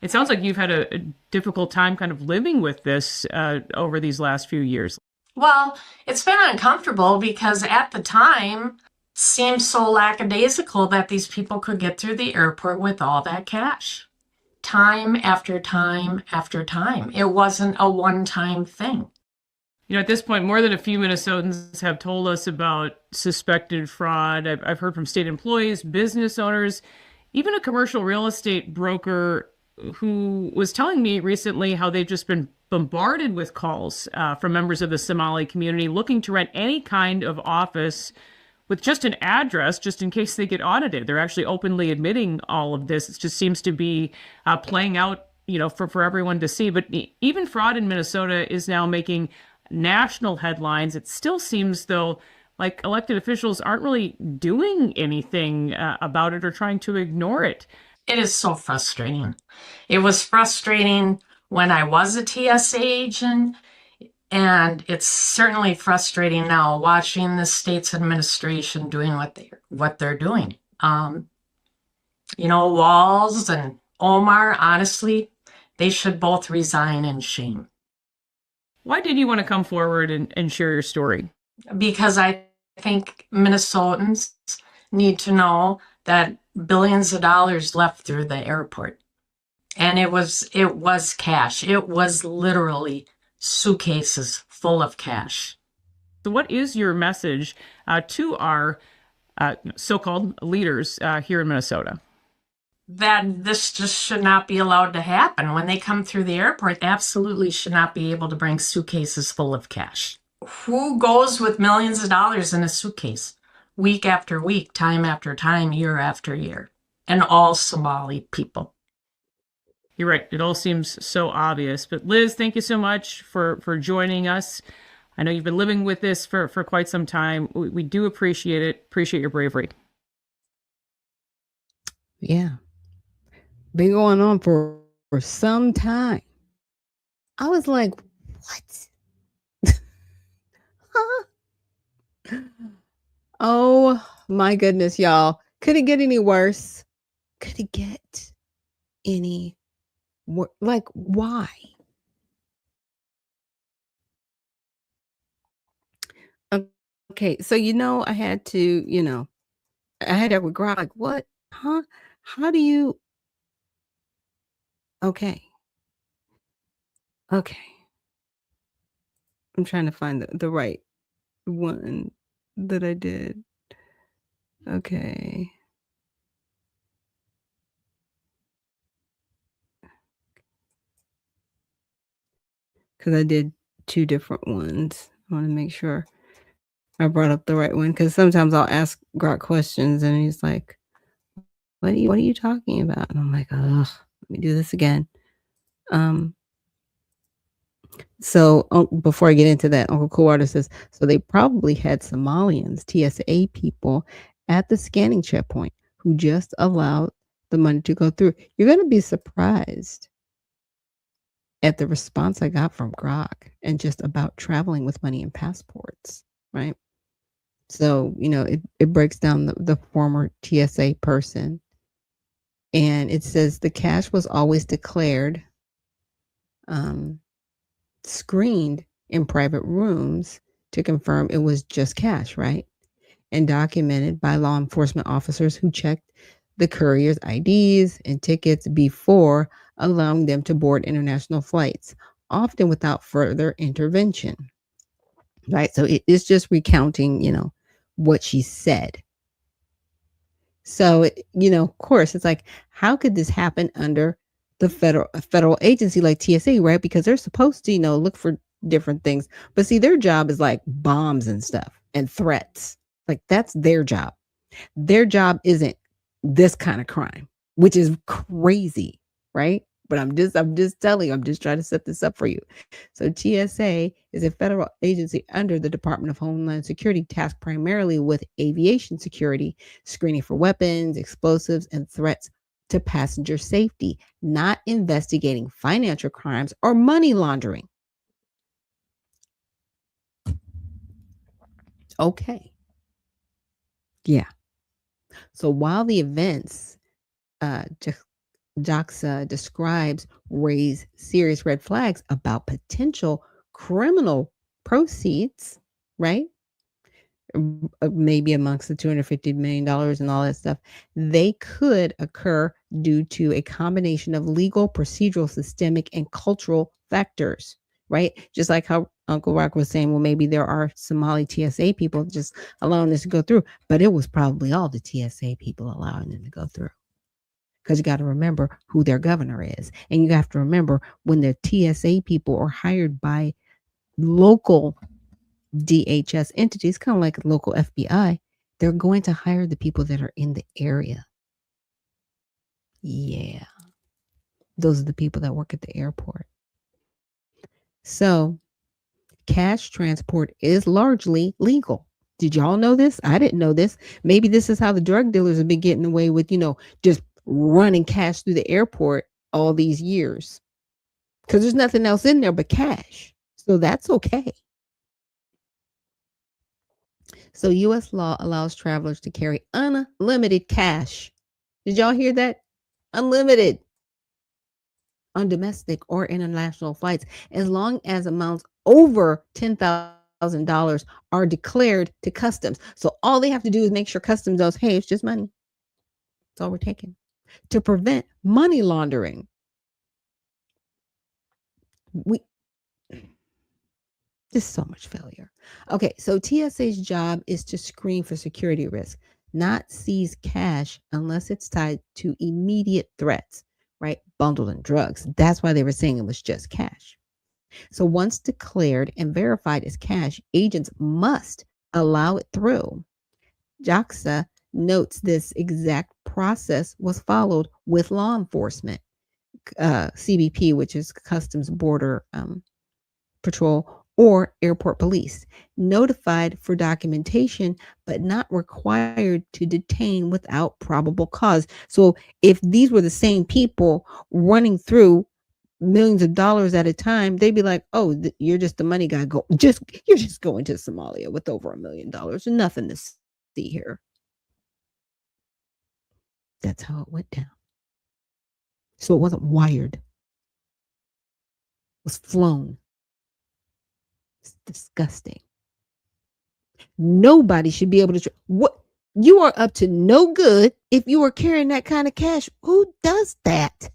It sounds like you've had a difficult time kind of living with this over these last few years. Well, it's been uncomfortable because at the time, it seemed so lackadaisical that these people could get through the airport with all that cash. Time after time after time. It wasn't a one-time thing. You know, at this point, more than a few Minnesotans have told us about suspected fraud. I've heard from state employees, business owners, even a commercial real estate broker who was telling me recently how they've just been bombarded with calls from members of the Somali community looking to rent any kind of office with just an address, just in case they get audited. They're actually openly admitting all of this. It just seems to be playing out, for everyone to see. But even fraud in Minnesota is now making national headlines. It still seems, though, like elected officials aren't really doing anything about it or trying to ignore it. It is so frustrating. It was frustrating when I was a TSA agent, and it's certainly frustrating now watching the state's administration doing what they're doing. Walls and Omar, honestly, they should both resign in shame. Why did you want to come forward and share your story? Because I think Minnesotans need to know that billions of dollars left through the airport. And it was cash. It was literally suitcases full of cash. So what is your message to our so-called leaders here in Minnesota? That this just should not be allowed to happen. When they come through the airport, they absolutely should not be able to bring suitcases full of cash. Who goes with millions of dollars in a suitcase week after week, time after time, year after year? And all Somali people. You're right. It all seems so obvious. But Liz, thank you so much for joining us. I know you've been living with this for quite some time. We do appreciate it. Appreciate your bravery. Yeah. Been going on for some time. I was like, what? Huh? Oh my goodness, y'all. Could it get any worse? Could it get any worse? Like, why? Okay, so I had to, I had that with Grok. Like, what? Huh? How do you? Okay. Okay. I'm trying to find the right one that I did. Okay. Because I did two different ones. I want to make sure I brought up the right one, because sometimes I'll ask Grok questions and he's like, what are you talking about? And I'm like, ugh, let me do this again. So before I get into that, Uncle Coolwater says, so they probably had Somalians, TSA people, at the scanning checkpoint who just allowed the money to go through. You're going to be surprised at the response I got from Grok and just about traveling with money and passports, right? So, it breaks down the former TSA person. And it says the cash was always declared screened in private rooms to confirm it was just cash, right? And documented by law enforcement officers who checked the courier's IDs and tickets before allowing them to board international flights, often without further intervention, right? So it is just recounting, what she said. So, of course, it's like, how could this happen under the federal agency like TSA, right? Because they're supposed to, look for different things. But see, their job is like bombs and stuff and threats. Like, that's their job. Their job isn't this kind of crime, which is crazy, right? But I'm just telling you, I'm just trying to set this up for you. So TSA is a federal agency under the Department of Homeland Security, tasked primarily with aviation security, screening for weapons, explosives, and threats to passenger safety, not investigating financial crimes or money laundering. Okay. Yeah. So while the events JAXA describes raise serious red flags about potential criminal proceeds, right? Maybe amongst the $250 million and all that stuff, they could occur due to a combination of legal, procedural, systemic, and cultural factors, right? Just like how Uncle Rock was saying, well, maybe there are Somali TSA people just allowing this to go through, but it was probably all the TSA people allowing them to go through. Because you got to remember who their governor is. And you have to remember when the TSA people are hired by local DHS entities, kind of like local FBI, they're going to hire the people that are in the area. Yeah. Those are the people that work at the airport. So cash transport is largely legal. Did y'all know this? I didn't know this. Maybe this is how the drug dealers have been getting away with, just running cash through the airport all these years. Because there's nothing else in there but cash. So that's okay. So U.S. law allows travelers to carry unlimited cash. Did y'all hear that? Unlimited on domestic or international flights, as long as amounts over $10,000 are declared to customs. So all they have to do is make sure customs knows, hey, it's just money. That's all we're taking. To prevent money laundering. There's so much failure. Okay, so TSA's job is to screen for security risk, not seize cash unless it's tied to immediate threats, right? Bundled in drugs. That's why they were saying it was just cash. So once declared and verified as cash, agents must allow it through. JAXA notes this exact process was followed with law enforcement, CBP, which is Customs Border Patrol, or airport police, notified for documentation, but not required to detain without probable cause. So if these were the same people running through millions of dollars at a time, they'd be like, oh, you're just the money guy. You're just going to Somalia with over $1 million. Nothing to see here. That's how it went down. So it wasn't wired. It was flown. It's disgusting. Nobody should be able to. What you are up to no good if you are carrying that kind of cash. Who does that?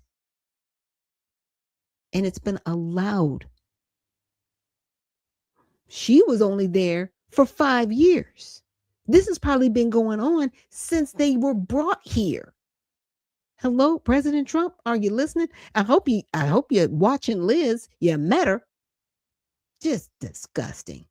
And it's been allowed. She was only there for 5 years. This has probably been going on since they were brought here. Hello, President Trump, are you listening? I hope you're watching Liz. You met her. Just disgusting.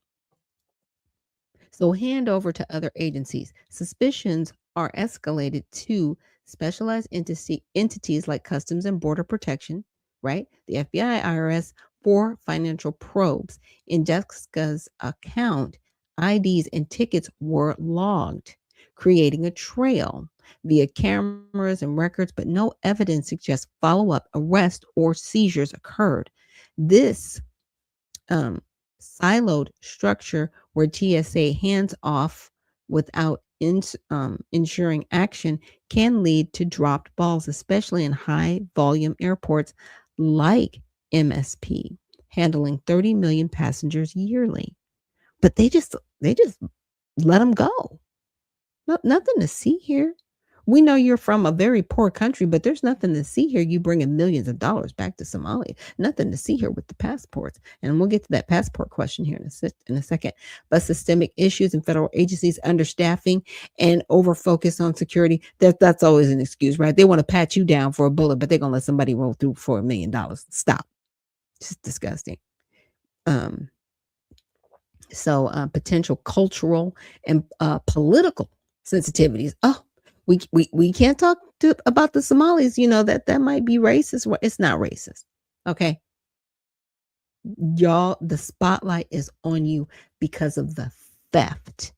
So hand over to other agencies. Suspicions are escalated to specialized entities like Customs and Border Protection, right? The FBI, IRS, for financial probes. In Jessica's account, IDs and tickets were logged, creating a trail via cameras and records, but no evidence suggests follow-up, arrest, or seizures occurred. This siloed structure where TSA hands off without ensuring action can lead to dropped balls, especially in high volume airports like MSP, handling 30 million passengers yearly. But they just let them go. Nothing to see here. We know you're from a very poor country, but there's nothing to see here. You bringing millions of dollars back to Somalia. Nothing to see here with the passports. And we'll get to that passport question here in a second. But systemic issues in federal agencies, understaffing, and over-focus on security, that's always an excuse, right? They want to pat you down for a bullet, but they're going to let somebody roll through for $1 million. Stop. Just disgusting. So potential cultural and political sensitivities. Oh, we can't talk about the Somalis, that might be racist. It's not racist. Okay. Y'all, the spotlight is on you because of the theft.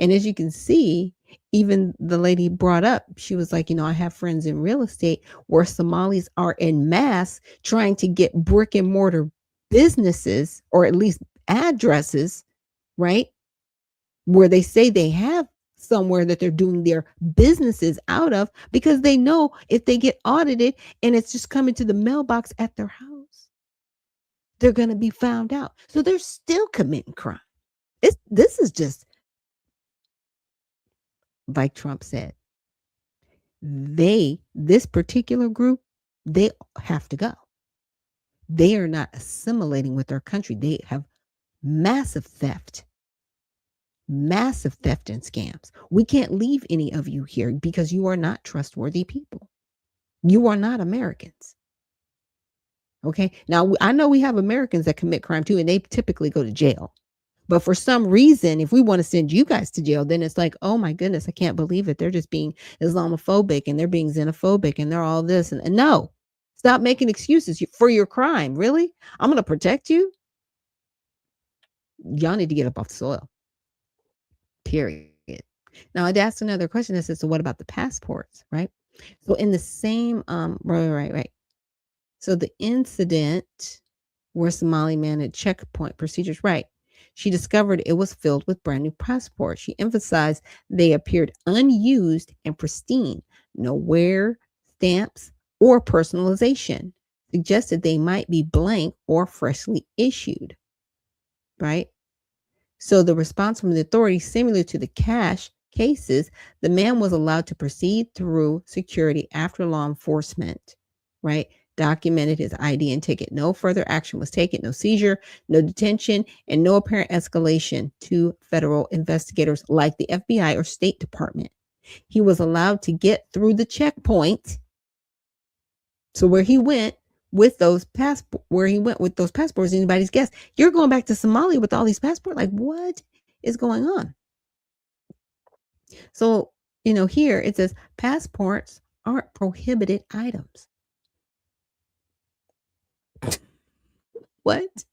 And as you can see, even the lady brought up, she was like, I have friends in real estate where Somalis are en masse trying to get brick and mortar businesses, or at least addresses, right? Where they say they have somewhere that they're doing their businesses out of, because they know if they get audited and it's just coming to the mailbox at their house, they're going to be found out. So they're still committing crime. This is just, like Trump said, this particular group, they have to go. They are not assimilating with their country. They have massive theft and scams. We can't leave any of you here because you are not trustworthy people. You are not Americans. Okay. Now, I know we have Americans that commit crime too, and they typically go to jail. But for some reason, if we want to send you guys to jail, then it's like, oh my goodness, I can't believe it. They're just being Islamophobic and they're being xenophobic and they're all this. And no, stop making excuses for your crime. Really? I'm going to protect you. Y'all need to get up off the soil. period. Now, I'd ask another question that says, so what about the passports, right? So in the same, right. So the incident where Somali man had checkpoint procedures, right? She discovered it was filled with brand new passports. She emphasized they appeared unused and pristine, no wear, stamps, or personalization. Suggested they might be blank or freshly issued, right? So the response from the authorities, similar to the cash cases, the man was allowed to proceed through security after law enforcement, right? Documented his ID and ticket. No further action was taken, no seizure, no detention, and no apparent escalation to federal investigators like the FBI or State Department. He was allowed to get through the checkpoint. So where he went with those passports, anybody's guess. You're going back to Somalia with all these passports. Like, what is going on? So, here it says passports aren't prohibited items. What?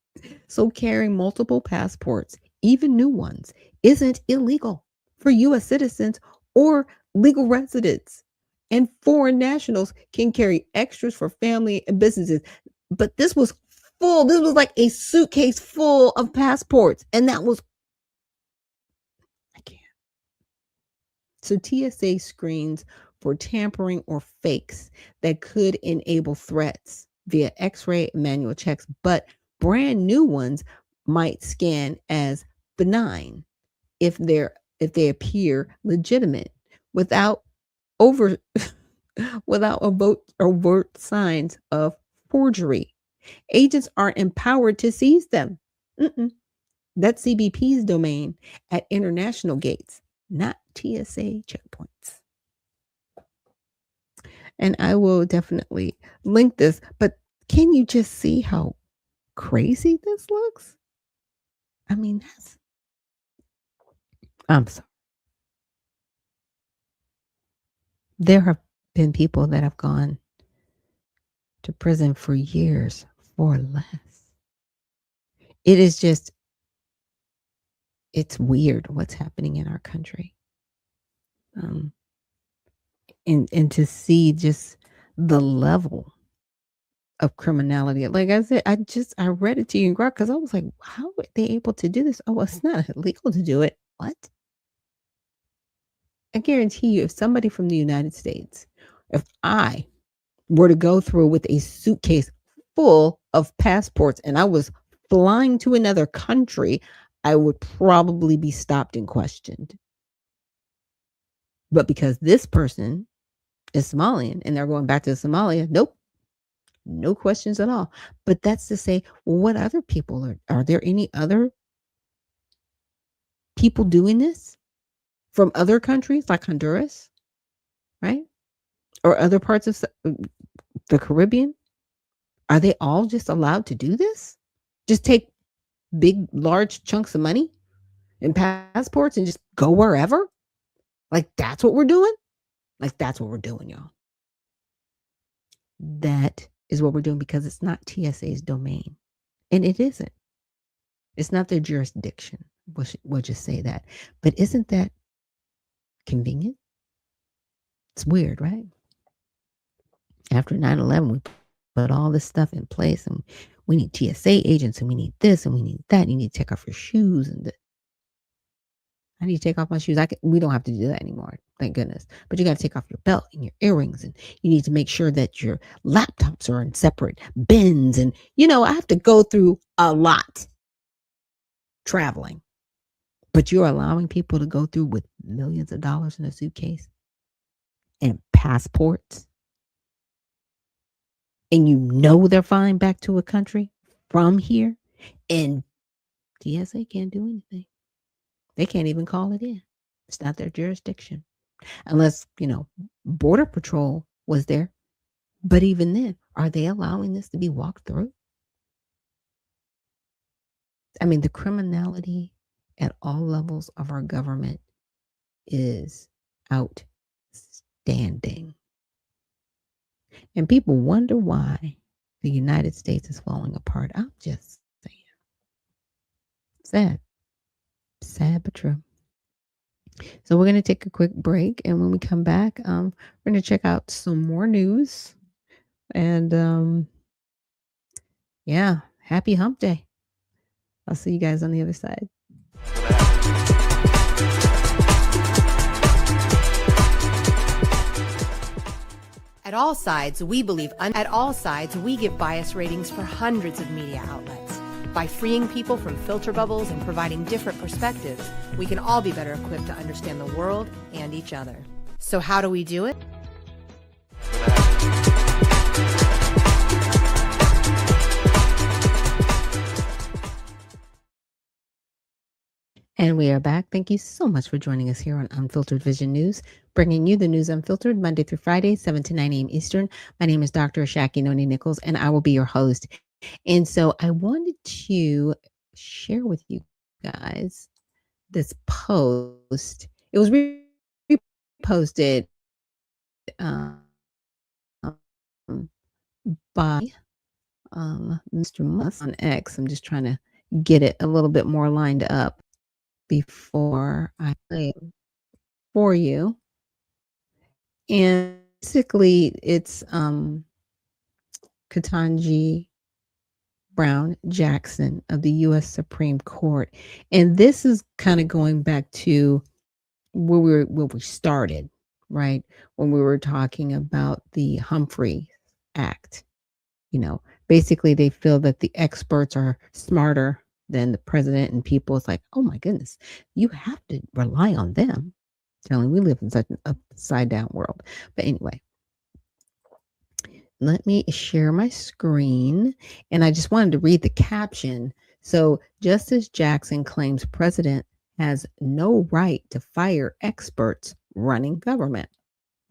So carrying multiple passports, even new ones, isn't illegal for U.S. citizens or legal residents. And foreign nationals can carry extras for family and businesses. But this was full. This was like a suitcase full of passports. And that was, I can't. So TSA screens for tampering or fakes that could enable threats via x-ray manual checks, but brand new ones might scan as benign if they appear legitimate without overt signs of forgery. Agents aren't empowered to seize them. That's CBP's domain at international gates, not TSA checkpoints. And I will definitely link this, but can you just see how crazy this looks? I mean, I'm sorry. There have been people that have gone to prison for years for less. It is just, it's weird what's happening in our country. And to see just the level of criminality. Like I said, I read it to you in Grok because I was like, how are they able to do this? Oh, well, it's not illegal to do it. What? I guarantee you, if somebody from the United States, if I were to go through with a suitcase full of passports and I was flying to another country, I would probably be stopped and questioned. But because this person is Somalian and they're going back to Somalia, nope. No questions at all. But that's to say, what other people are there any other people doing this from other countries like Honduras, right? Or other parts of the Caribbean? Are they all just allowed to do this? Just take big, large chunks of money and passports and just go wherever? Like that's what we're doing? Like that's what we're doing, y'all. That is what we're doing because it's not TSA's domain. And it isn't. It's not their jurisdiction. We'll just say that. But isn't that convenient? It's weird, right? After 9/11, we put all this stuff in place and we need TSA agents and we need this and we need that. You need to take off your shoes and I need to take off my shoes. We don't have to do that anymore. Thank goodness. But you got to take off your belt and your earrings and you need to make sure that your laptops are in separate bins. And, I have to go through a lot traveling. But you're allowing people to go through with millions of dollars in a suitcase and passports. And they're flying back to a country from here. And TSA can't do anything. They can't even call it in. It's not their jurisdiction. Unless, Border Patrol was there. But even then, are they allowing this to be walked through? I mean, the criminality at all levels of our government is outstanding. And people wonder why the United States is falling apart. I'm just saying. Sad. Sad but true. So we're going to take a quick break. And when we come back, we're going to check out some more news. And yeah, happy hump day. I'll see you guys on the other side. At All Sides, we believe at All Sides, we give bias ratings for hundreds of media outlets. By freeing people from filter bubbles and providing different perspectives, we can all be better equipped to understand the world and each other. So how do we do it? And we are back. Thank you so much for joining us here on Unfiltered Vision News, bringing you the news unfiltered Monday through Friday, 7 to 9 a.m. Eastern. My name is Dr. Ashaki Noni Nichols, and I will be your host. And so I wanted to share with you guys this post. It was reposted by Mr. Musk on X. I'm just trying to get it a little bit more lined up before I play it for you. And basically, it's Ketanji Brown Jackson of the U.S. Supreme Court. And this is kind of going back to where we started, right? When we were talking about the Humphrey Act. You know, basically they feel that the experts are smarter than the president, and people. It's like, oh my goodness, you have to rely on them. Telling we live in such an upside down world. But anyway, let me share my screen. And I just wanted to read the caption. So Justice Jackson claims president has no right to fire experts running government.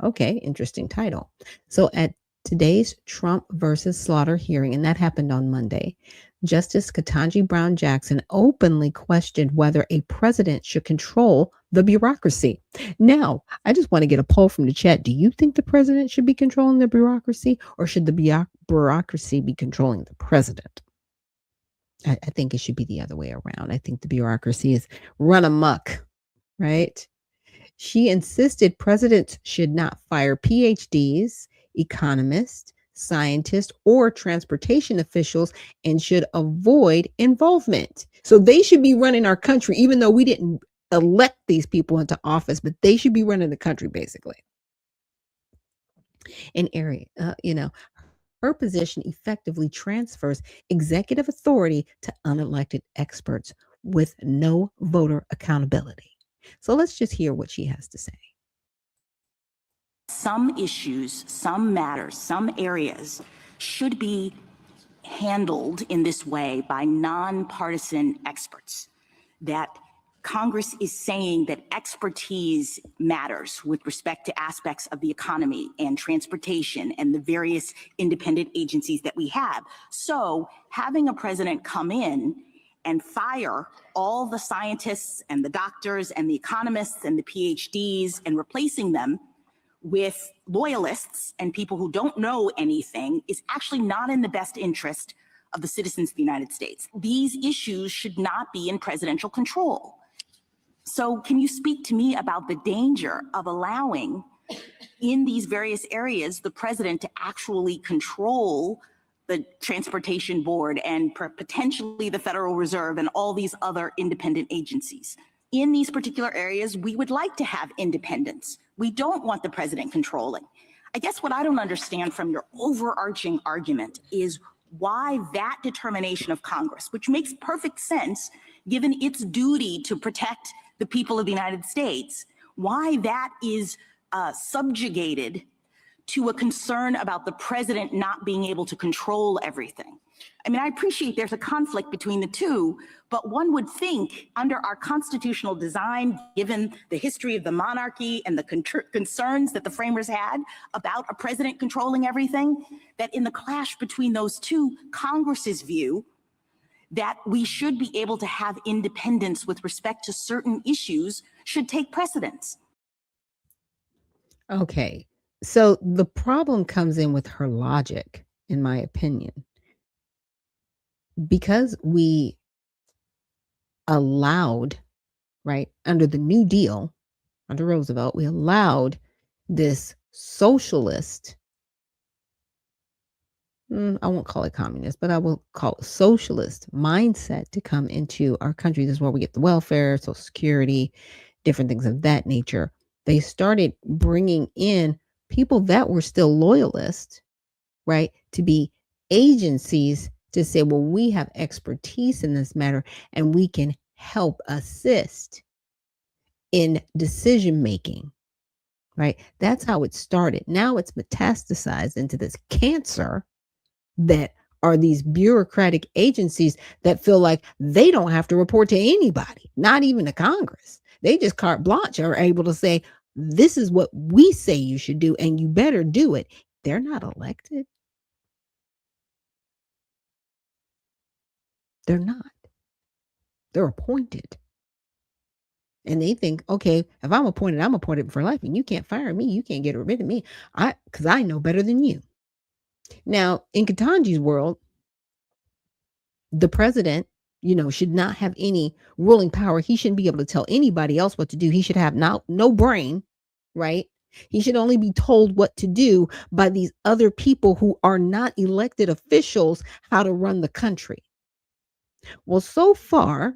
Okay, interesting title. So at today's Trump versus Slaughter hearing, and that happened on Monday, Justice Ketanji Brown Jackson openly questioned whether a president should control the bureaucracy. Now, I just want to get a poll from the chat. Do you think the president should be controlling the bureaucracy, or should the bureaucracy be controlling the president? I think it should be the other way around. I think the bureaucracy is run amok, right? She insisted presidents should not fire PhDs, economists, scientists, or transportation officials, and should avoid involvement. So they should be running our country, even though we didn't elect these people into office, but they should be running the country, basically. Her position effectively transfers executive authority to unelected experts with no voter accountability. So let's just hear what she has to say. Some issues, some matters, some areas should be handled in this way by nonpartisan experts. That Congress is saying that expertise matters with respect to aspects of the economy and transportation and the various independent agencies that we have. So having a president come in and fire all the scientists and the doctors and the economists and the PhDs and replacing them with loyalists and people who don't know anything is actually not in the best interest of the citizens of the United States. These issues should not be in presidential control. So can you speak to me about the danger of allowing in these various areas the president to actually control the Transportation Board and potentially the Federal Reserve and all these other independent agencies? In these particular areas, we would like to have independence. We don't want the president controlling. I guess what I don't understand from your overarching argument is why that determination of Congress, which makes perfect sense given its duty to protect the people of the United States, why that is subjugated to a concern about the president not being able to control everything. I mean, I appreciate there's a conflict between the two, but one would think under our constitutional design, given the history of the monarchy and the concerns that the framers had about a president controlling everything, that in the clash between those two, Congress's view that we should be able to have independence with respect to certain issues should take precedence. Okay, so the problem comes in with her logic, in my opinion. Because we allowed, right, under the New Deal, under Roosevelt, we allowed this socialist, I won't call it communist, but I will call it socialist mindset to come into our country. This is where we get the welfare, Social Security, different things of that nature. They started bringing in people that were still loyalists, right, to be agencies to say, well, we have expertise in this matter and we can help assist in decision making, right? That's how it started. Now it's metastasized into this cancer that are these bureaucratic agencies that feel like they don't have to report to anybody, not even the Congress. They just carte blanche are able to say, this is what we say you should do, and you better do it. They're not elected. They're not. They're appointed. And they think, okay, if I'm appointed for life, and you can't fire me, you can't get rid of me, because I know better than you. Now, in Ketanji's world, the president, should not have any ruling power. He shouldn't be able to tell anybody else what to do. He should have no brain, right? He should only be told what to do by these other people who are not elected officials, how to run the country. Well, so far,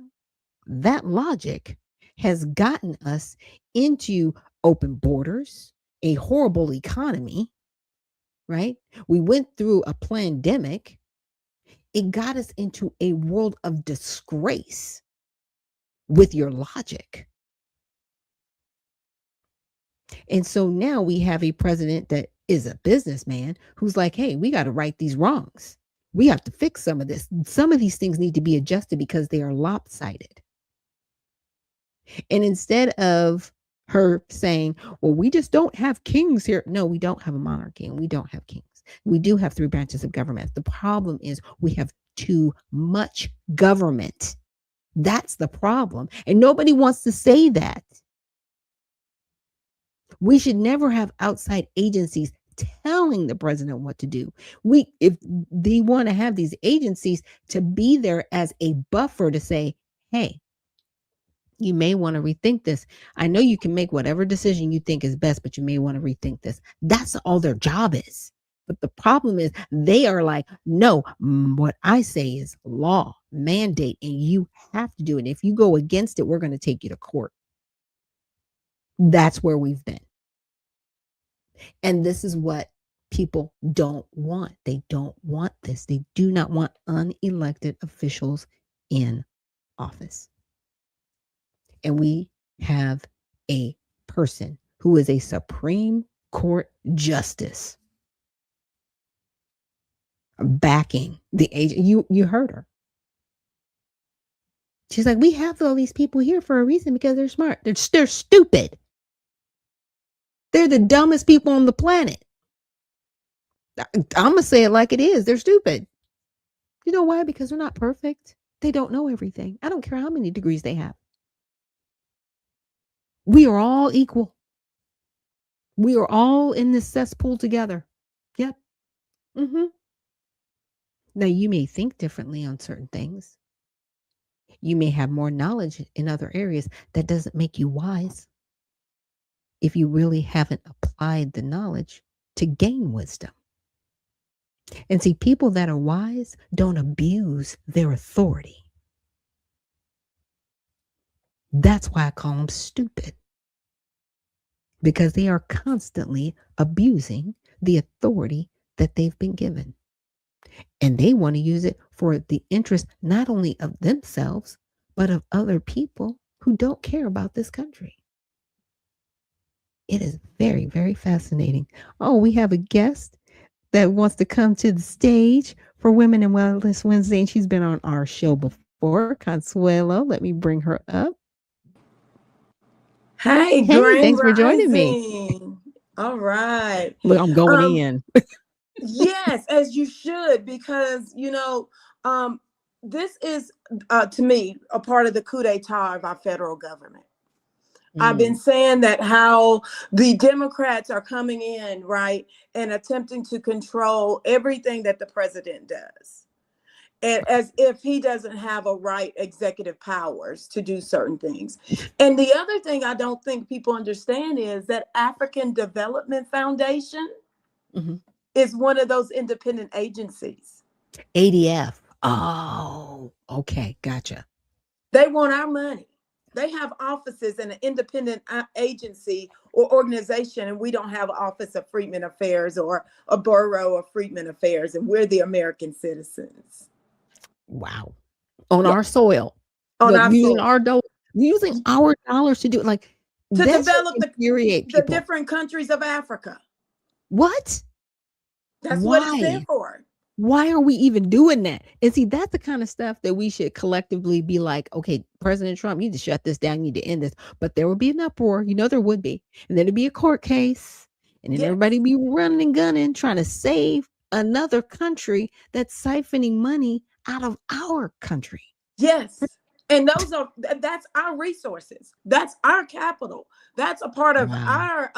that logic has gotten us into open borders, a horrible economy, right? We went through a pandemic. It got us into a world of disgrace with your logic. And so now we have a president that is a businessman who's like, hey, we got to right these wrongs. We have to fix some of this. Some of these things need to be adjusted because they are lopsided. And instead of her saying, well, we just don't have kings here. No, we don't have a monarchy and we don't have kings. We do have 3 branches of government. The problem is we have too much government. That's the problem. And nobody wants to say that. We should never have outside agencies telling the president what to do. If they want to have these agencies to be there as a buffer to say, hey, you may want to rethink this. I know you can make whatever decision you think is best, but you may want to rethink this. That's all their job is. But the problem is they are like, no, what I say is law, mandate, and you have to do it. If you go against it, we're going to take you to court. That's where we've been. And this is what people don't want. They don't want this. They do not want unelected officials in office. And we have a person who is a Supreme Court justice backing the agent. You heard her. She's like, we have all these people here for a reason because they're smart. They're stupid. They're the dumbest people on the planet. I'm going to say it like it is. They're stupid. You know why? Because they're not perfect. They don't know everything. I don't care how many degrees they have. We are all equal. We are all in this cesspool together. Yep. Now, you may think differently on certain things. You may have more knowledge in other areas. That doesn't make you wise if you really haven't applied the knowledge to gain wisdom. And see, people that are wise don't abuse their authority. That's why I call them stupid. Because they are constantly abusing the authority that they've been given. And they want to use it for the interest not only of themselves, but of other people who don't care about this country. It is very, very fascinating. Oh, we have a guest that wants to come to the stage for Women in Wellness Wednesday, and she's been on our show before. Consuelo, let me bring her up. Hey, thanks for joining me. All right. Look, I'm going in. Yes, as you should, because this is to me a part of the coup d'etat of our federal government. I've been saying that how the Democrats are coming in, right, and attempting to control everything that the president does. as if he doesn't have a right executive powers to do certain things. And the other thing I don't think people understand is that African Development Foundation is one of those independent agencies. ADF. Oh, okay, gotcha. They want our money. They have offices in an independent agency or organization, and we don't have an Office of Freedmen Affairs or a Bureau of Freedmen Affairs, and we're the American citizens. Wow. On our soil. On our using soil. using our dollars to do it. Like, To that should develop infuriate the people. different countries of Africa. What? That's Why? what it's there for. Why are we even doing that? And see, that's the kind of stuff that we should collectively be like, okay, President Trump, you need to shut this down, you need to end this. But there would be an uproar, there would be. And then it'd be a court case. And then everybody be running and gunning, trying to save another country that's siphoning money out of our country. Yes. And that's our resources. That's our capital. That's a part of our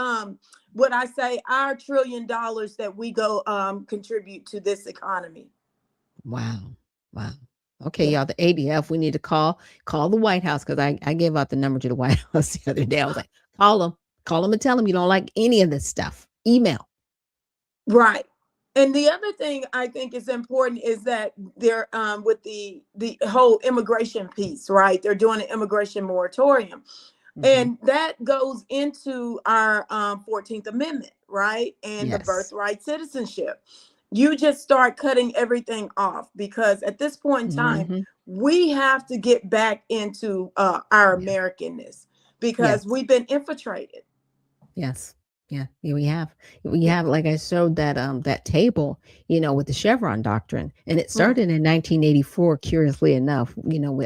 what I say, our $1 trillion that we go contribute to this economy. Wow. Okay, y'all, the ADF, we need to call the White House, because I gave out the number to the White House the other day. I was like, call them and tell them you don't like any of this stuff. Email. Right. And the other thing I think is important is that they're with the whole immigration piece, right? They're doing an immigration moratorium. And that goes into our 14th Amendment, right? And the birthright citizenship. You just start cutting everything off, because at this point in time, we have to get back into our Americanness, because we've been infiltrated. Yes. Yeah, we have, like I showed that table, with the Chevron doctrine, and it started in 1984. Curiously enough,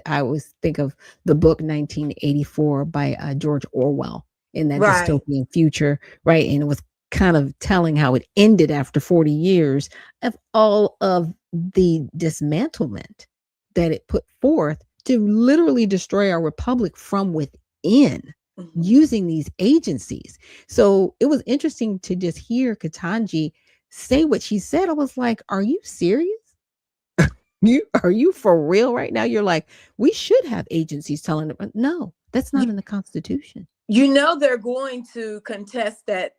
I always think of the book 1984 by George Orwell, in that dystopian future, right? And it was kind of telling how it ended after 40 years of all of the dismantlement that it put forth to literally destroy our republic from within, using these agencies. So it was interesting to just hear Ketanji say what she said. I was like, are you serious? Are you for real right now? You're like, we should have agencies telling them, no, that's not in the Constitution. They're going to contest that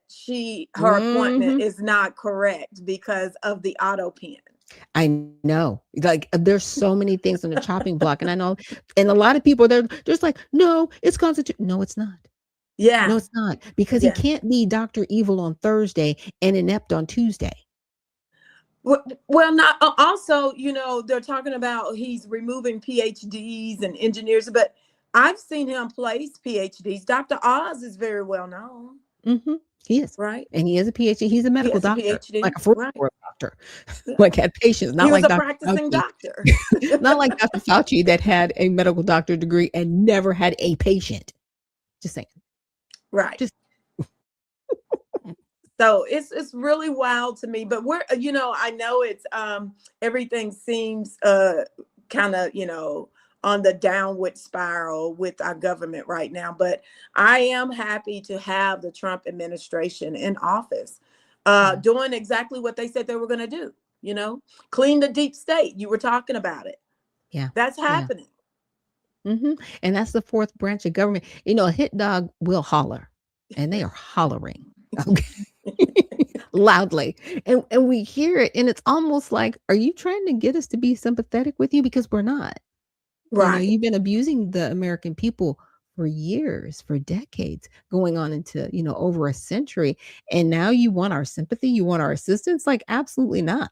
her appointment is not correct because of the auto pen. I know, like, there's so many things on the chopping block, and I know, and a lot of people, they're just like, no, it's Constitution. No, it's not. Yeah. No, it's not, because he can't be Dr. Evil on Thursday and inept on Tuesday. Well, not also, they're talking about he's removing PhDs and engineers, but I've seen him place PhDs. Dr. Oz is very well known. He is. Right. And he is a PhD. He's a medical doctor, PhD, like a full doctor, like had patients, not he was like a Dr. practicing Fauci. doctor. Not like Dr. Fauci, that had a medical doctor degree and never had a patient. Just saying. Right. So it's really wild to me, but we're, I know it's everything seems kind of, on the downward spiral with our government right now, but I am happy to have the Trump administration in office, doing exactly what they said they were going to do, clean the deep state. You were talking about it. Yeah. That's happening. And that's the fourth branch of government. A hit dog will holler, and they are hollering. Okay. Loudly, and we hear it, and it's almost like, are you trying to get us to be sympathetic with you? Because we're not. Right. You've been abusing the American people for years, for decades, going on into over a century, and now you want our sympathy, you want our assistance? Like, absolutely not.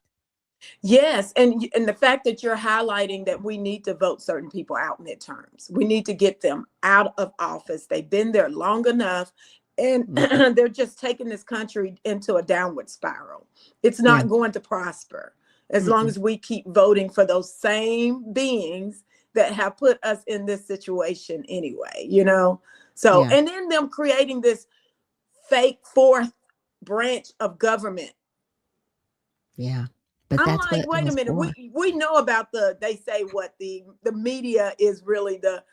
Yes, and the fact that you're highlighting that we need to vote certain people out midterms, we need to get them out of office. They've been there long enough. And they're just taking this country into a downward spiral. It's not going to prosper as long as we keep voting for those same beings that have put us in this situation anyway, So, and then them creating this fake fourth branch of government. Yeah. But I'm that's like, wait a minute. We know about they say what the media is really the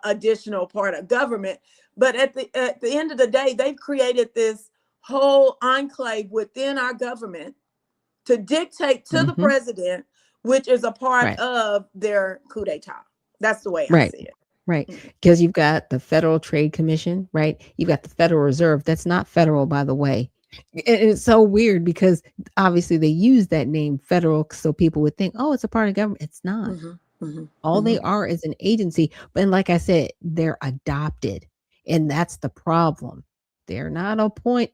additional part of government. But at the end of the day, they've created this whole enclave within our government to dictate to the president which is a part Right. of their coup d'etat. That's the way I Right. see it. Right. Because you've got the Federal Trade Commission, right? You've got the Federal Reserve. That's not federal, by the way. And it's so weird because obviously they use that name federal so people would think, oh, it's a part of government. It's not. All they are is an agency. But like I said, they're adopted. And that's the problem. They're not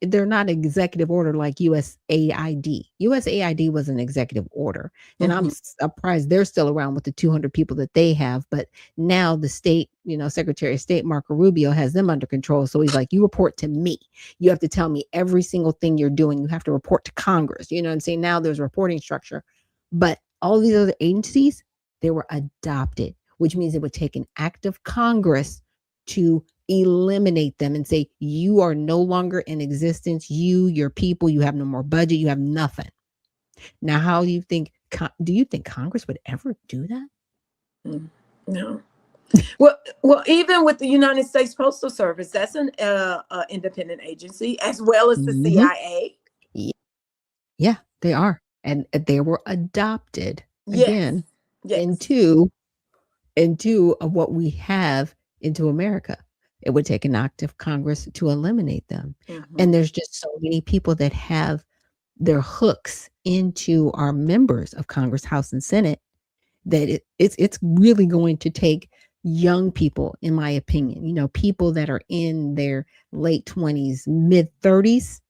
they're not executive order like USAID. USAID was an executive order. And I'm surprised they're still around with the 200 people that they have. But now the state, Secretary of State Marco Rubio has them under control. So he's like, you report to me. You have to tell me every single thing you're doing. You have to report to Congress. You know what I'm saying? Now there's a reporting structure. But all these other agencies, they were adopted, which means it would take an act of Congress to eliminate them and say, you are no longer in existence. Your people, you have no more budget. You have nothing. Now, how do you think Congress would ever do that? No. Well, even with the United States Postal Service, that's an independent agency, as well as the CIA. Yeah, they are. And they were adopted again into what we have into America. It would take an act of Congress to eliminate them. And there's just so many people that have their hooks into our members of Congress, House and Senate, that it's really going to take young people, in my opinion, people that are in their late 20s, mid 30s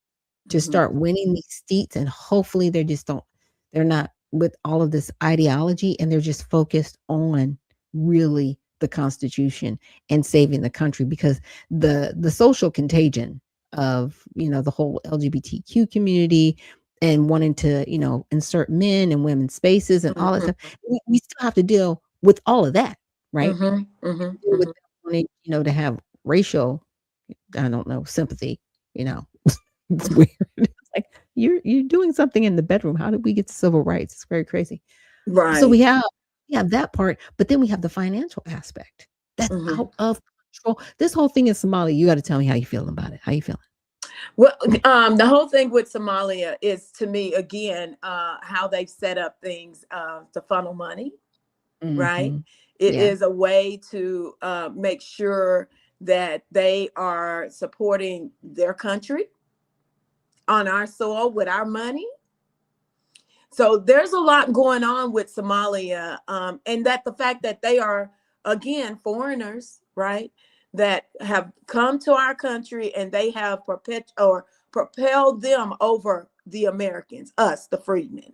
to start winning these seats. And hopefully they're not with all of this ideology, and they're just focused on really the Constitution and saving the country, because the social contagion of, the whole LGBTQ community and wanting to, insert men and women's spaces and all that stuff, we still have to deal with all of that, right? Deal with them wanting, to have racial, I don't know, sympathy, it's weird. It's like you're doing something in the bedroom. How did we get to civil rights? It's very crazy. Right. So we have that part, but then we have the financial aspect that's out of control. This whole thing in Somalia, you got to tell me how you feeling about it. How you feeling? Well, the whole thing with Somalia is, to me, again, how they've set up things to funnel money, right? It is a way to make sure that they are supporting their country on our soil with our money. So there's a lot going on with Somalia, and that the fact that they are, again, foreigners, right, that have come to our country, and they have propelled them over the Americans, us, the freedmen.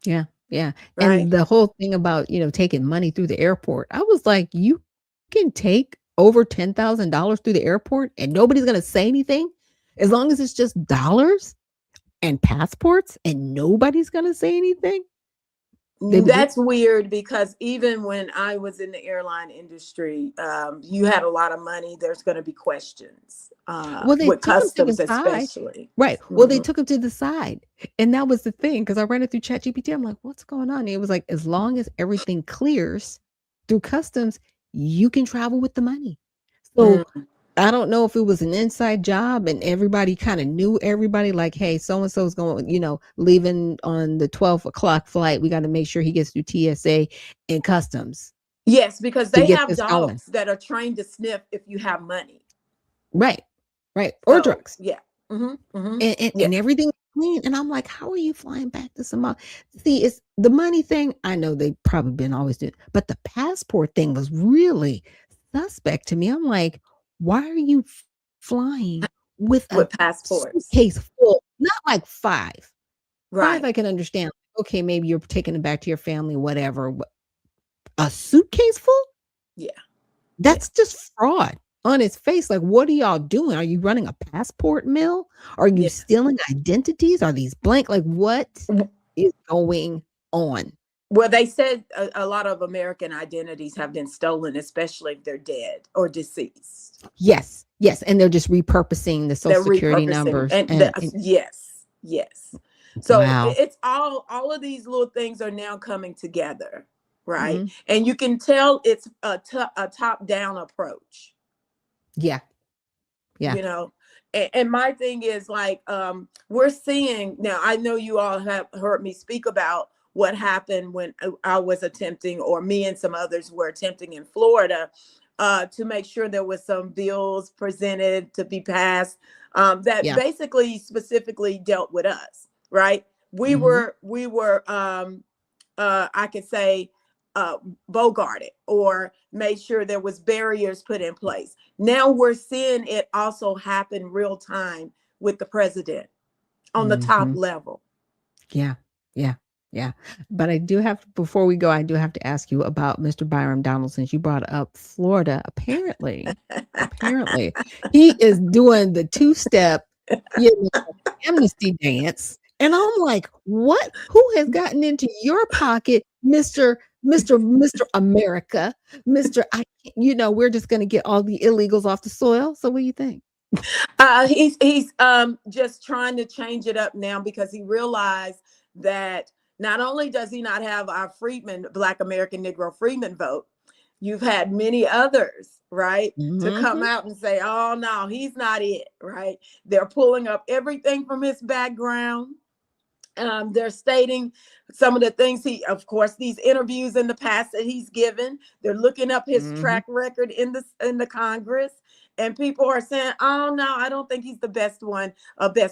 Yeah. Right. And the whole thing about, taking money through the airport, I was like, you can take over $10,000 through the airport and nobody's going to say anything as long as it's just dollars and passports and nobody's going to say anything. That's weird, because even when I was in the airline industry, you had a lot of money. There's going to be questions with customs, especially. Right. Well, they took them to the side. And that was the thing, because I ran it through ChatGPT. I'm like, what's going on? And it was like, as long as everything clears through customs, you can travel with the money. So I don't know if it was an inside job and everybody kind of knew everybody, like, hey, so-and-so is going, leaving on the 12 o'clock flight. We got to make sure he gets through TSA and customs. Yes, because they have dogs that are trained to sniff if you have money. Right. Or drugs. Yeah. And everything clean. And I'm like, how are you flying back to Somalia? See, it's the money thing. I know they've probably been always doing, but the passport thing was really suspect to me. I'm like, why are you flying with a passports suitcase full? Not like 5. Right. 5 I can understand. Okay, maybe you're taking it back to your family, whatever. A suitcase full? Yeah. That's just fraud on its face. Like, what are y'all doing? Are you running a passport mill? Are you stealing identities? Are these blank? Like, what is going on? Well, they said a lot of American identities have been stolen, especially if they're dead or deceased. Yes. And they're just repurposing the Social Security numbers. Yes. So it's all of these little things are now coming together, right? And you can tell it's a top-down approach. Yeah. And my thing is, like, we're seeing now, I know you all have heard me speak about what happened when I was attempting, or me and some others were attempting in Florida, to make sure there was some bills presented to be passed that Yeah. basically specifically dealt with us, right? We were I could say bogarted, or made sure there was barriers put in place. Now we're seeing it also happen real time with the president on the top level. Yeah. Yeah. Yeah. But I do have, before we go, I do have to ask you about Mr. Byron Donald, since you brought up Florida. Apparently, he is doing the two-step, amnesty dance. And I'm like, what? Who has gotten into your pocket, Mr. America, Mr. We're just going to get all the illegals off the soil. So what do you think? He's just trying to change it up now, because he realized that not only does he not have our freedmen, Black American Negro freedmen vote, you've had many others, right, to come out and say, oh, no, he's not it, right? They're pulling up everything from his background. They're stating some of the things of course, these interviews in the past that he's given. They're looking up his track record in the Congress, and people are saying, "Oh no, I don't think he's the best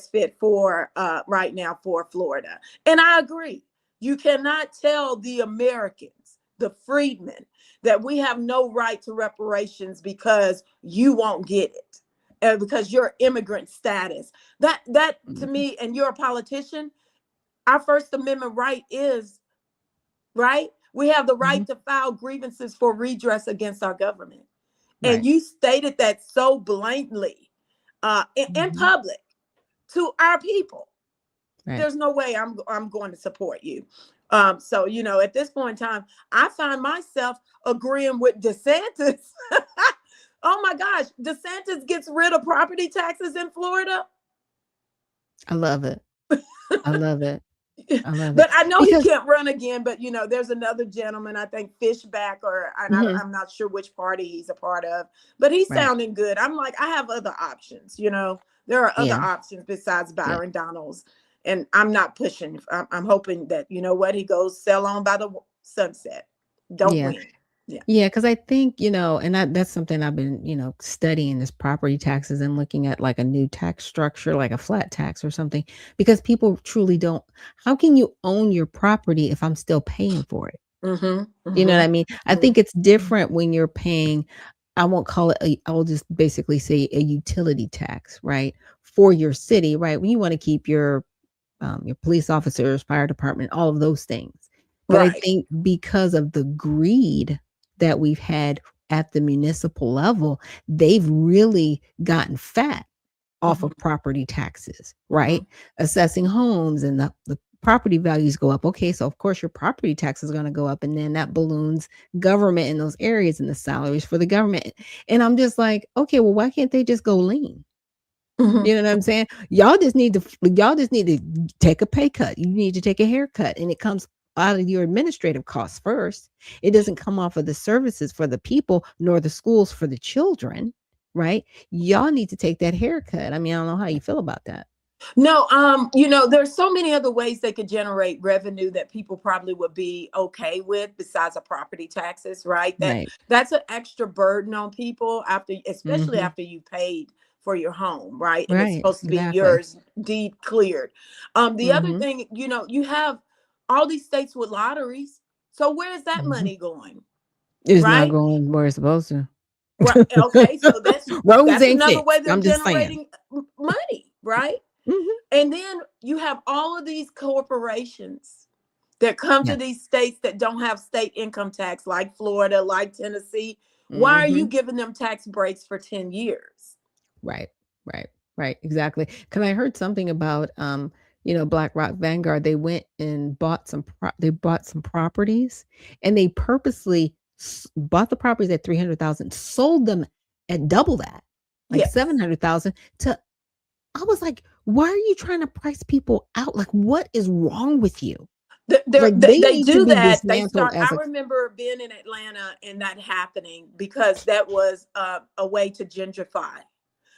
fit for right now for Florida." And I agree. You cannot tell the Americans, the freedmen, that we have no right to reparations because you won't get it, because your immigrant status. That to me, and you're a politician. Our First Amendment right is, right? We have the right to file grievances for redress against our government. Right. And you stated that so blatantly in public to our people. Right. There's no way I'm going to support you. So, at this point in time, I find myself agreeing with DeSantis. Oh my gosh, DeSantis gets rid of property taxes in Florida. I love it. I love it. But I know he can't run again. But there's another gentleman, I think Fishback, I'm not sure which party he's a part of, but he's sounding good. I'm like, I have other options. There are other options besides Byron Donalds, and I'm not pushing. I'm hoping that he goes sell on by the sunset. Don't win. Yeah, because I think, and that's something I've been, studying, is property taxes, and looking at like a new tax structure, like a flat tax or something, because people truly don't. How can you own your property if I'm still paying for it? You know what I mean? I think it's different when you're paying. I won't call it I will just basically say a utility tax, right? For your city, right? When you want to keep your police officers, fire department, all of those things. But I think because of the greed that we've had at the municipal level, they've really gotten fat off of property taxes, right? Assessing homes, and the property values go up. Okay, so of course your property tax is going to go up, and then that balloons government in those areas and the salaries for the government. And I'm just like, okay, well, why can't they just go lean? You know what I'm saying? Y'all just need to take a pay cut. You need to take a haircut, and it comes out of your administrative costs first. It doesn't come off of the services for the people, nor the schools for the children, right? Y'all need to take that haircut. I mean, I don't know how you feel about that. No, there's so many other ways they could generate revenue that people probably would be okay with besides the property taxes, right? That's an extra burden on people especially after you paid for your home, right? And it's supposed to be yours, deed cleared. The other thing, you have all these states with lotteries. So where is that money going? It's not going where it's supposed to. Right. Okay, so that's another way they're I'm just generating money, right? And then you have all of these corporations that come to these states that don't have state income tax, like Florida, like Tennessee. Why are you giving them tax breaks for 10 years? Right. Exactly. Because I heard something about, BlackRock Vanguard. They went and bought some properties, and they purposely bought the properties at 300,000, sold them at double that, like 700,000. I was like, why are you trying to price people out? Like, what is wrong with you? They do that. I remember being in Atlanta and that happening, because that was a way to gentrify.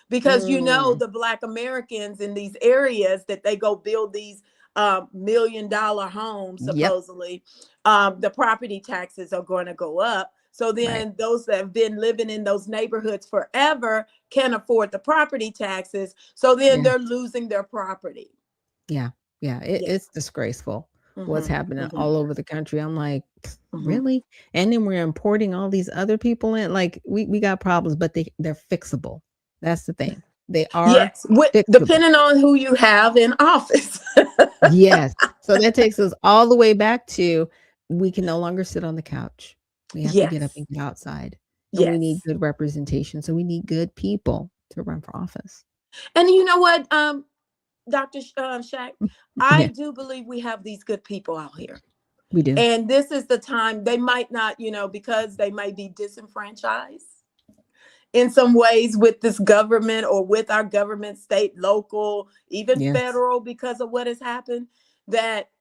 Because the Black Americans in these areas, that they go build these $1 million home, supposedly, the property taxes are going to go up. So then those that have been living in those neighborhoods forever can't afford the property taxes. So then they're losing their property. Yeah. It's disgraceful what's happening all over the country. I'm like, really? And then we're importing all these other people in. Like we got problems, but they're fixable. That's the thing. They are fixable. Depending on who you have in office. Yes. So that takes us all the way back to we can no longer sit on the couch. We have to get up and get outside. And we need good representation. So we need good people to run for office. And you know what, Dr. Shaq, I do believe we have these good people out here. We do. And this is the time they might not, because they might be disenfranchised in some ways with this government or with our government, state, local, even federal, because of what has happened, that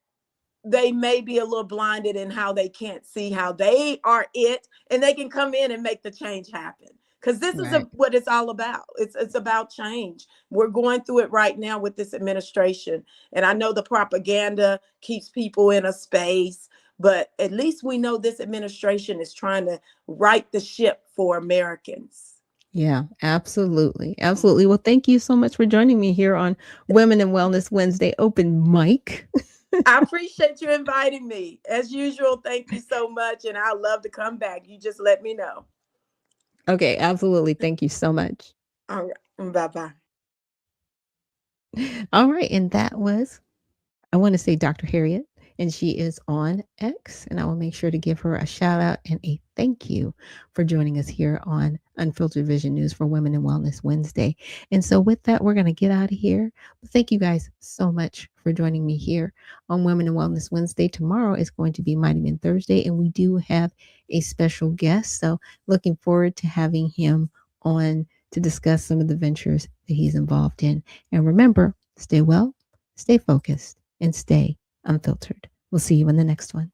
they may be a little blinded in how they can't see how they are it, and they can come in and make the change happen. Because this is what it's all about. It's about change. We're going through it right now with this administration. And I know the propaganda keeps people in a space, but at least we know this administration is trying to right the ship for Americans. Yeah, absolutely. Absolutely. Well, thank you so much for joining me here on Women in Wellness Wednesday Open Mic. I appreciate you inviting me. As usual, thank you so much. And I'd love to come back. You just let me know. Okay, absolutely. Thank you so much. All right. Bye-bye. All right. And that was, I want to say Dr. Harriet, and she is on X, and I will make sure to give her a shout out and a thank you for joining us here on Unfiltered Vision News for Women in Wellness Wednesday. And so with that, we're going to get out of here. But thank you guys so much for joining me here on Women in Wellness Wednesday. Tomorrow is going to be Mighty Men Thursday, and we do have a special guest. So looking forward to having him on to discuss some of the ventures that he's involved in. And remember, stay well, stay focused, and stay unfiltered. We'll see you in the next one.